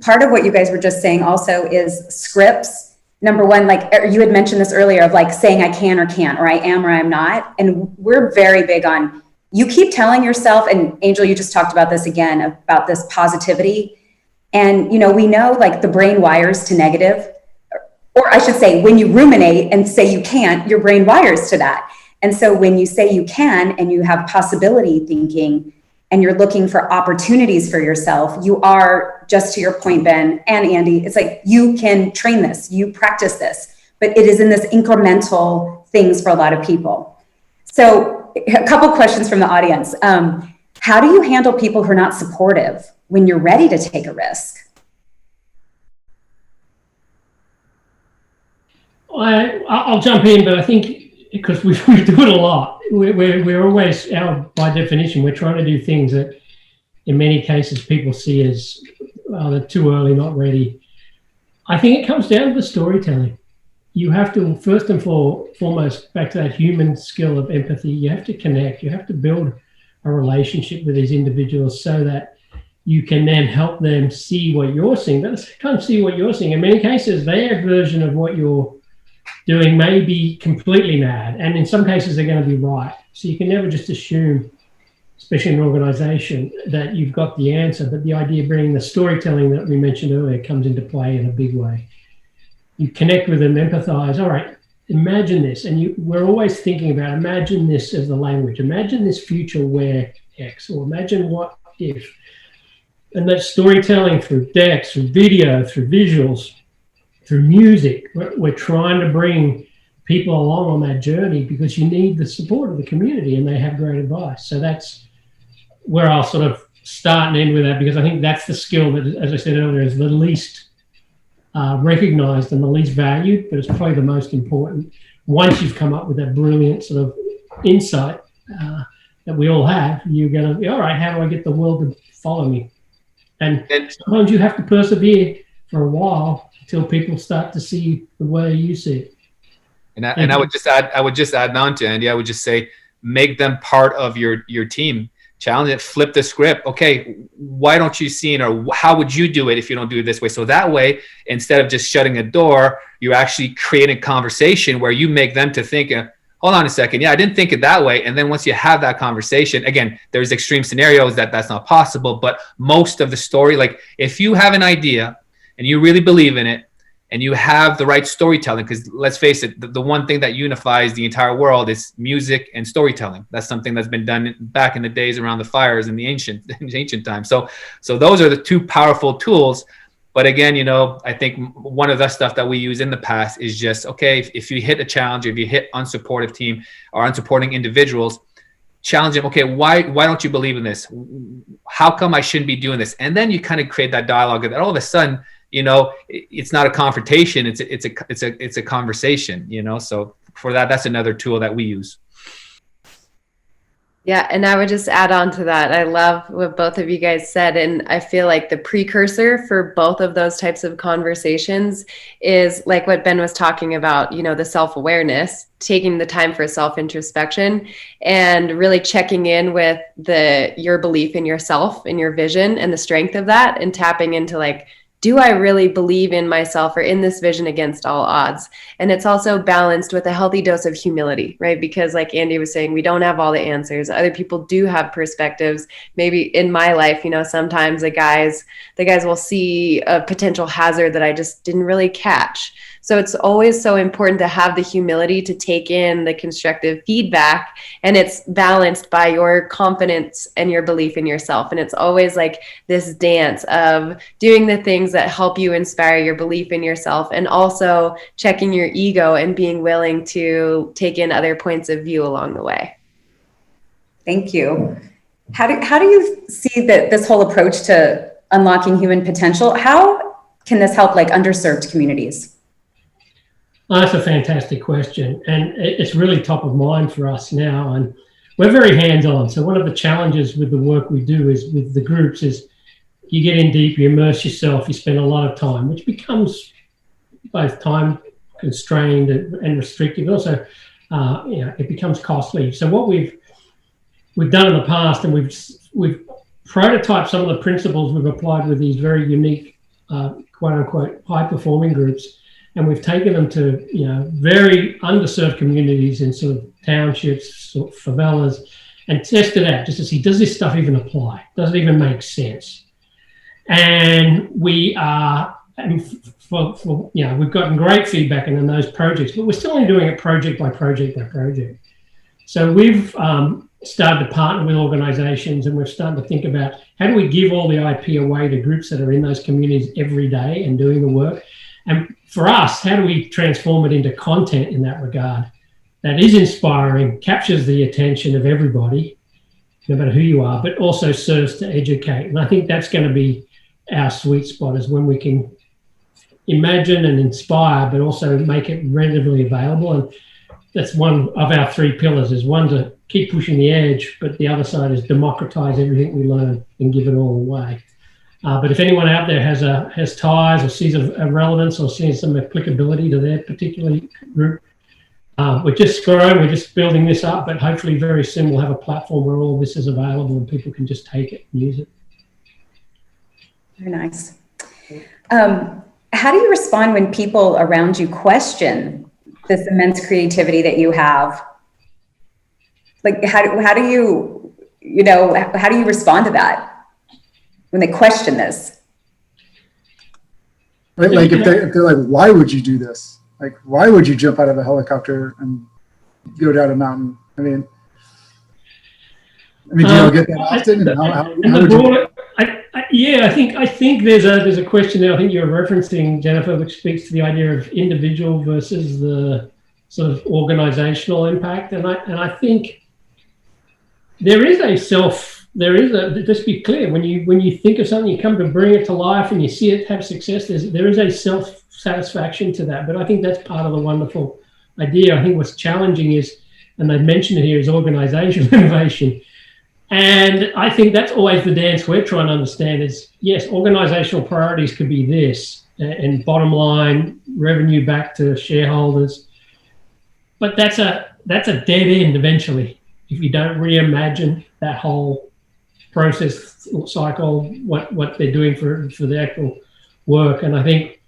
part of what you guys were just saying also is scripts. Number one, like you had mentioned this earlier of like saying I can or can't, or I am or I'm not. And we're very big on, you keep telling yourself, and Angel, you just talked about this again, about this positivity. And, we know like the brain wires to negative, or I should say, when you ruminate and say you can't, your brain wires to that. And so when you say you can and you have possibility thinking and you're looking for opportunities for yourself, you are, just to your point, Ben and Andy, it's like you can train this, you practice this, but it is in this incremental things for a lot of people. So a couple questions from the audience. How do you handle people who are not supportive when you're ready to take a risk? I'll jump in, but I think because we do it a lot, we're always, by definition, we're trying to do things that in many cases people see as they're too early, not ready. I think it comes down to the storytelling. You have to, first and foremost, back to that human skill of empathy, you have to connect, you have to build a relationship with these individuals so that you can then help them see what you're seeing. But they can't see what you're seeing. In many cases, their version of what you're doing may be completely mad, and in some cases they're going to be right. So you can never just assume, especially in an organization, that you've got the answer. But the idea of bringing the storytelling that we mentioned earlier comes into play in a big way. You connect with them, empathize. All right, imagine this. And we're always thinking about, imagine this as the language. Imagine this future where X, or imagine what if. And that storytelling through decks, through video, through visuals, through music, we're trying to bring people along on that journey, because you need the support of the community and they have great advice. So that's where I'll sort of start and end with that, because I think that's the skill that, as I said earlier, is the least recognized and the least valued, but it's probably the most important. Once you've come up with that brilliant sort of insight that we all have, you're going to be, all right, how do I get the world to follow me? And sometimes you have to persevere for a while until people start to see the way you see it. And I would just add on to Andy. I would just say, make them part of your team. Challenge it, flip the script. Okay, why don't you see it, or how would you do it if you don't do it this way? So that way, instead of just shutting a door, you're actually creating a conversation where you make them to think, hold on a second, yeah, I didn't think it that way. And then once you have that conversation, again, there's extreme scenarios that's not possible, but most of the story, like if you have an idea and you really believe in it, and you have the right storytelling, because let's face it, the one thing that unifies the entire world is music and storytelling. That's something that's been done back in the days around the fires in the ancient times. So those are the two powerful tools. But again, I think one of the stuff that we use in the past is just, okay, if you hit a challenge, if you hit unsupportive team or unsupporting individuals, challenge them. Okay, why don't you believe in this? How come I shouldn't be doing this? And then you kind of create that dialogue that all of a sudden, it's not a confrontation. It's a conversation. So for that's another tool that we use. Yeah, and I would just add on to that. I love what both of you guys said. And I feel like the precursor for both of those types of conversations is like what Ben was talking about, you know, the self-awareness, taking the time for self-introspection and really checking in with your belief in yourself and your vision and the strength of that, and tapping into like, do I really believe in myself or in this vision against all odds? And it's also balanced with a healthy dose of humility, right? Because like Andy was saying, we don't have all the answers. Other people do have perspectives. Maybe in my life, you know, sometimes the guys will see a potential hazard that I just didn't really catch. So it's always so important to have the humility to take in the constructive feedback, and it's balanced by your confidence and your belief in yourself. And it's always like this dance of doing the things that help you inspire your belief in yourself, and also checking your ego and being willing to take in other points of view along the way. Thank you. How do you see that this whole approach to unlocking human potential? How can this help like underserved communities? Well, that's a fantastic question, and it's really top of mind for us now. And we're very hands-on. So one of the challenges with the work we do is with the groups is you get in deep, you immerse yourself, you spend a lot of time, which becomes both time constrained and restrictive. Also, it becomes costly. So what we've done in the past, and we've prototyped some of the principles we've applied with these very unique, quote unquote, high performing groups. And we've taken them to, you know, very underserved communities in sort of townships, sort of favelas, and tested out just to see, does this stuff even apply? Does it even make sense? And we are, we've gotten great feedback in those projects, but we're still only doing it project by project by project. So we've started to partner with organizations, and we're starting to think about how do we give all the IP away to groups that are in those communities every day and doing the work. And for us, how do we transform it into content in that regard that is inspiring, captures the attention of everybody, no matter who you are, but also serves to educate? And I think that's going to be our sweet spot, is when we can imagine and inspire, but also make it readily available. And that's one of our three pillars, is one to keep pushing the edge, but the other side is democratize everything we learn and give it all away. But if anyone out there has ties or sees a relevance or sees some applicability to their particular group, we're just growing, we're just building this up, but hopefully very soon we'll have a platform where all this is available and people can just take it and use it. Very nice. How do you respond when people around you question this immense creativity that you have? Like, how do you respond to that when they question this? Right, like if they're like, why would you do this? Like, why would you jump out of a helicopter and go down a mountain? I mean, do you get that often? I think there's a question there. I think you're referencing, Jennifer, which speaks to the idea of individual versus the sort of organizational impact. And I think there is just be clear, when you think of something, you come to bring it to life and you see it have success, there is a self-satisfaction to that. But I think that's part of the wonderful idea. I think what's challenging is, and they've mentioned it here, is organizational innovation. And I think that's always the dance we're trying to understand is, yes, organizational priorities could be this, and bottom line, revenue back to shareholders. But that's a dead end eventually if you don't reimagine that whole process cycle, what they're doing for the actual work. And I think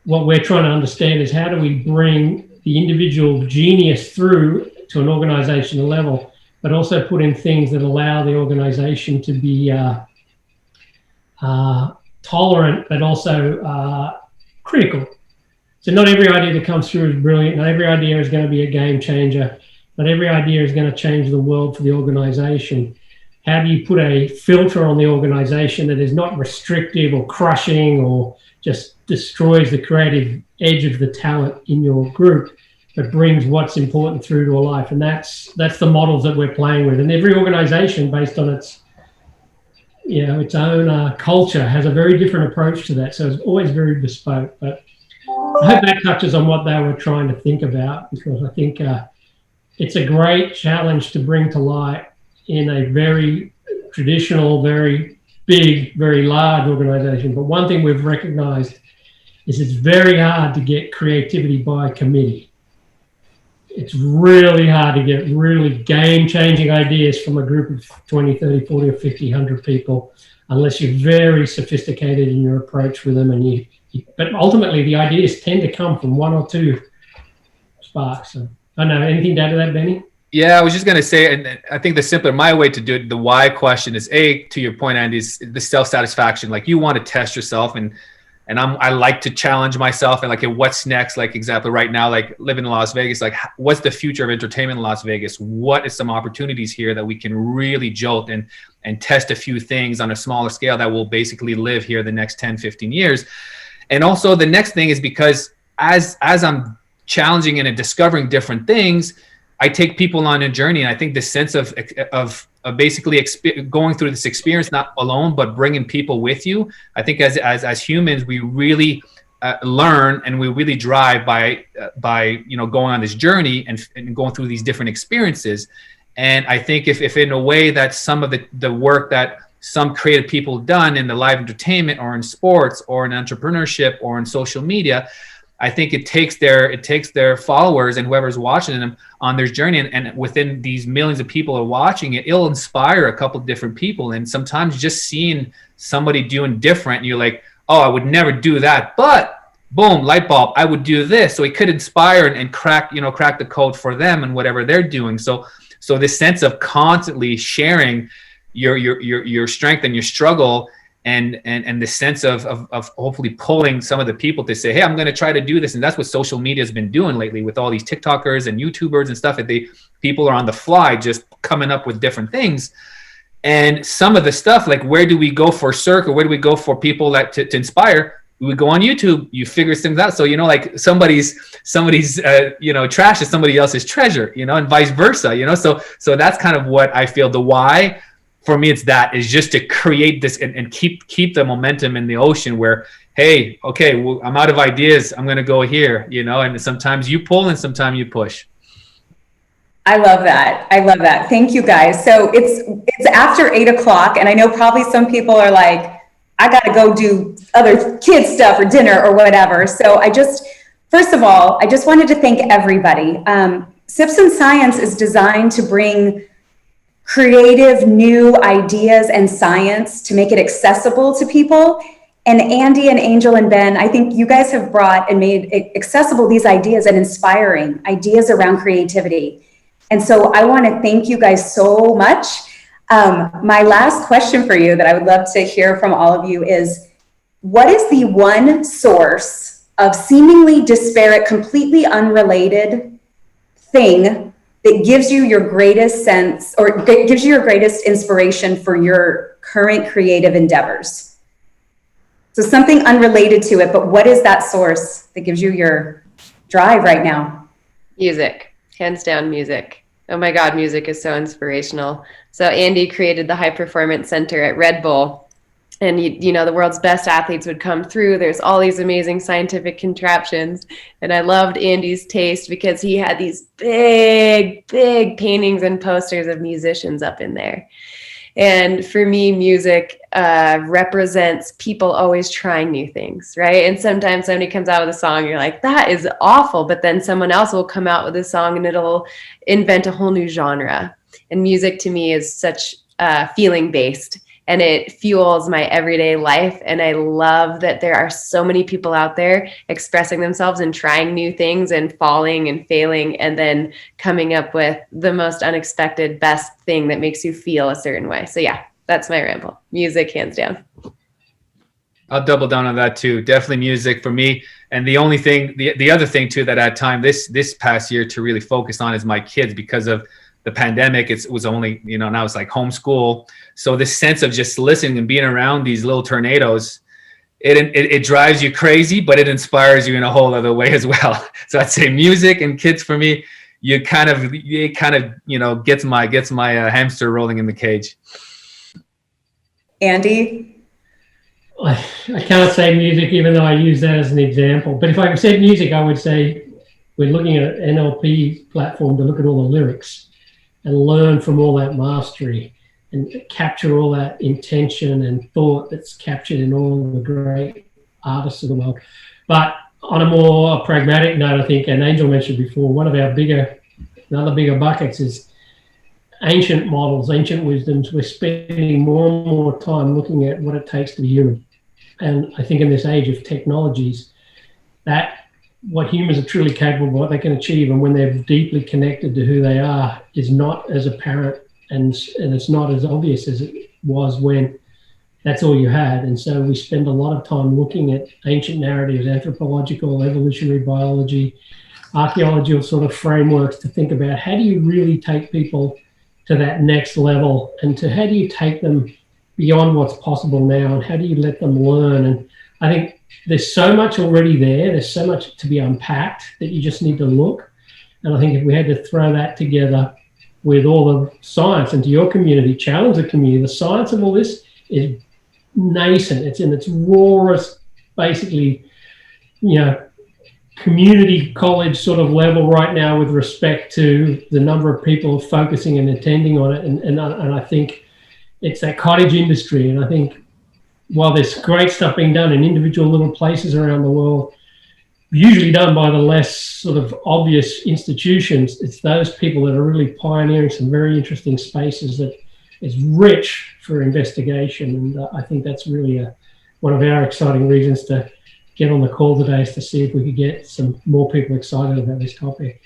what we're trying to understand is, how do we bring the individual genius through to an organizational level, but also put in things that allow the organization to be tolerant, but also critical. So not every idea that comes through is brilliant. Not every idea is going to be a game changer. Not every idea is going to change the world for the organization. How do you put a filter on the organization that is not restrictive or crushing or just destroys the creative edge of the talent in your group, but brings what's important through to a life? And that's the models that we're playing with. And every organization, based on its own culture, has a very different approach to that. So it's always very bespoke. But I hope that touches on what they were trying to think about, because I think it's a great challenge to bring to light in a very traditional, very big, very large organization. But one thing we've recognized is it's very hard to get creativity by committee. It's really hard to get really game-changing ideas from a group of 20, 30, 40, or 50, 100 people, unless you're very sophisticated in your approach with them. But ultimately, the ideas tend to come from one or two sparks. So, I don't know, anything to add to that, Benny? Yeah, I was just going to say, and I think my way to do it, the why question is, to your point, Andy, is the self-satisfaction. Like, you want to test yourself, and I like to challenge myself, and like, what's next? Like, exactly right now, like living in Las Vegas, like what's the future of entertainment in Las Vegas? What is some opportunities here that we can really jolt and test a few things on a smaller scale that will basically live here the next 10, 15 years. And also the next thing is, because as I'm challenging and discovering different things, I take people on a journey. And I think the sense of basically going through this experience, not alone, but bringing people with you. I think as humans, we really learn, and we really drive by going on this journey and going through these different experiences. And I think if in a way that some of the work that some creative people have done in the live entertainment or in sports or in entrepreneurship or in social media, I think it takes their followers and whoever's watching them on their journey, and within these millions of people are watching it, it'll inspire a couple different people. And sometimes just seeing somebody doing different, you're like, oh, I would never do that, but boom, light bulb, I would do this. So it could inspire and crack the code for them and whatever they're doing. So this sense of constantly sharing your strength and your struggle, and the sense of hopefully pulling some of the people to say, hey, I'm going to try to do this. And that's what social media has been doing lately with all these TikTokers and YouTubers and stuff. People are on the fly just coming up with different things. And some of the stuff, like, where do we go for circle? Where do we go for people that to inspire? We go on YouTube, you figure things out. So, like somebody's trash is somebody else's treasure, and vice versa, so that's kind of what I feel the why. For me, it's just to create this and keep the momentum in the ocean where, hey, okay, well, I'm out of ideas. I'm going to go here, and sometimes you pull and sometimes you push. I love that. Thank you, guys. So it's after 8 o'clock, and I know probably some people are like, I got to go do other kids stuff or dinner or whatever. So first of all, I just wanted to thank everybody. Sips and Science is designed to bring creative new ideas and science to make it accessible to people. And Andy and Angel and Ben, I think you guys have brought and made accessible these ideas and inspiring ideas around creativity. And so I want to thank you guys so much. My last question for you that I would love to hear from all of you is, what is the one source of seemingly disparate, completely unrelated thing that gives you your greatest sense, or gives you your greatest inspiration for your current creative endeavors? So something unrelated to it, but what is that source that gives you your drive right now? Music, hands down music. Oh my God, music is so inspirational. So Andy created the High Performance Center at Red Bull. And the world's best athletes would come through. There's all these amazing scientific contraptions. And I loved Andy's taste because he had these big, big paintings and posters of musicians up in there. And for me, music represents people always trying new things, right? And sometimes somebody comes out with a song, you're like, that is awful. But then someone else will come out with a song and it'll invent a whole new genre. And music to me is such feeling based. And it fuels my everyday life. And I love that there are so many people out there expressing themselves and trying new things and falling and failing, and then coming up with the most unexpected, best thing that makes you feel a certain way. So yeah, that's my ramble. Music, hands down. I'll double down on that too. Definitely music for me. And the only thing, the other thing too, that I had time this past year to really focus on is my kids, because of the pandemic. It was only, now it's like homeschool. So this sense of just listening and being around these little tornadoes, it drives you crazy, but it inspires you in a whole other way as well. So I'd say music and kids for me, it kind of gets my hamster rolling in the cage. Andy? I can't say music, even though I use that as an example. But if I said music, I would say we're looking at an NLP platform to look at all the lyrics and learn from all that mastery and capture all that intention and thought that's captured in all the great artists of the world. But on a more pragmatic note, I think, and Angel mentioned before, one of our another bigger buckets is ancient models, ancient wisdoms. We're spending more and more time looking at what it takes to be human. And I think in this age of technologies, that what humans are truly capable of, what they can achieve, and when they're deeply connected to who they are, is not as apparent and it's not as obvious as it was when that's all you had. And so we spend a lot of time looking at ancient narratives, anthropological, evolutionary biology, archaeological sort of frameworks to think about how do you really take people to that next level, and to how do you take them beyond what's possible now, and how do you let them learn. And I think there's so much already there. There's so much to be unpacked that you just need to look. And I think if we had to throw that together with all the science, and to your community, challenge the community, the science of all this is nascent. It's in its rawest, basically, community college sort of level right now with respect to the number of people focusing and attending on it. And I think it's that cottage industry. And I think while there's great stuff being done in individual little places around the world, usually done by the less sort of obvious institutions, it's those people that are really pioneering some very interesting spaces that is rich for investigation. And I think that's really one of our exciting reasons to get on the call today, is to see if we could get some more people excited about this topic.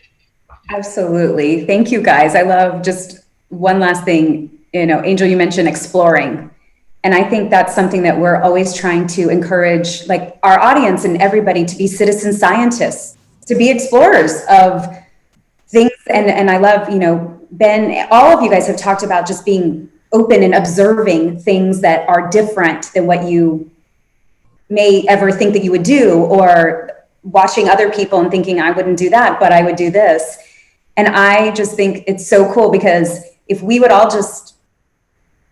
Absolutely. Thank you, guys. I love just one last thing. Angel, you mentioned exploring. And I think that's something that we're always trying to encourage, like our audience and everybody, to be citizen scientists, to be explorers of things. And I love, Ben, all of you guys have talked about just being open and observing things that are different than what you may ever think that you would do, or watching other people and thinking, I wouldn't do that, but I would do this. And I just think it's so cool, because if we would all just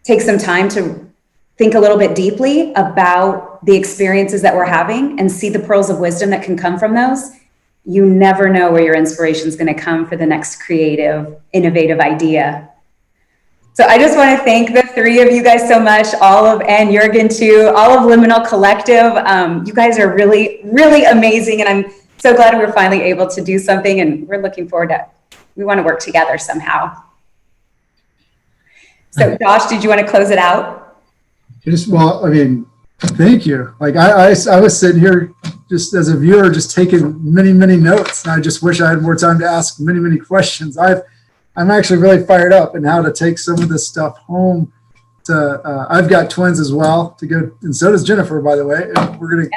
take some time to think a little bit deeply about the experiences that we're having and see the pearls of wisdom that can come from those, you never know where your inspiration is going to come for the next creative, innovative idea. So I just want to thank the three of you guys so much, and Jürgen too, all of Liminal Collective. You guys are really, really amazing. And I'm so glad we were finally able to do something, and we're looking forward to, we want to work together somehow. So Josh, did you want to close it out? Thank you. Like I was sitting here just as a viewer, just taking many, many notes. And I just wish I had more time to ask many, many questions. I'm actually really fired up in how to take some of this stuff home. I've got twins as well to go, and so does Jennifer, by the way. And we're going to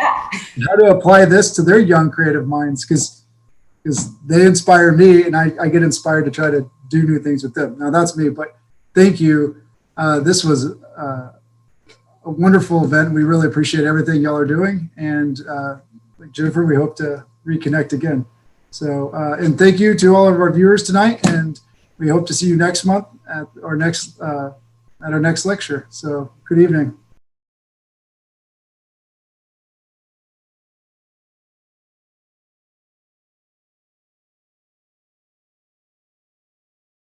how to apply this to their young creative minds, because they inspire me, and I get inspired to try to do new things with them. Now that's me, but thank you. This was a wonderful event. We really appreciate everything y'all are doing, and Jennifer, we hope to reconnect again. So, and thank you to all of our viewers tonight, and we hope to see you next month at our next lecture. So good evening.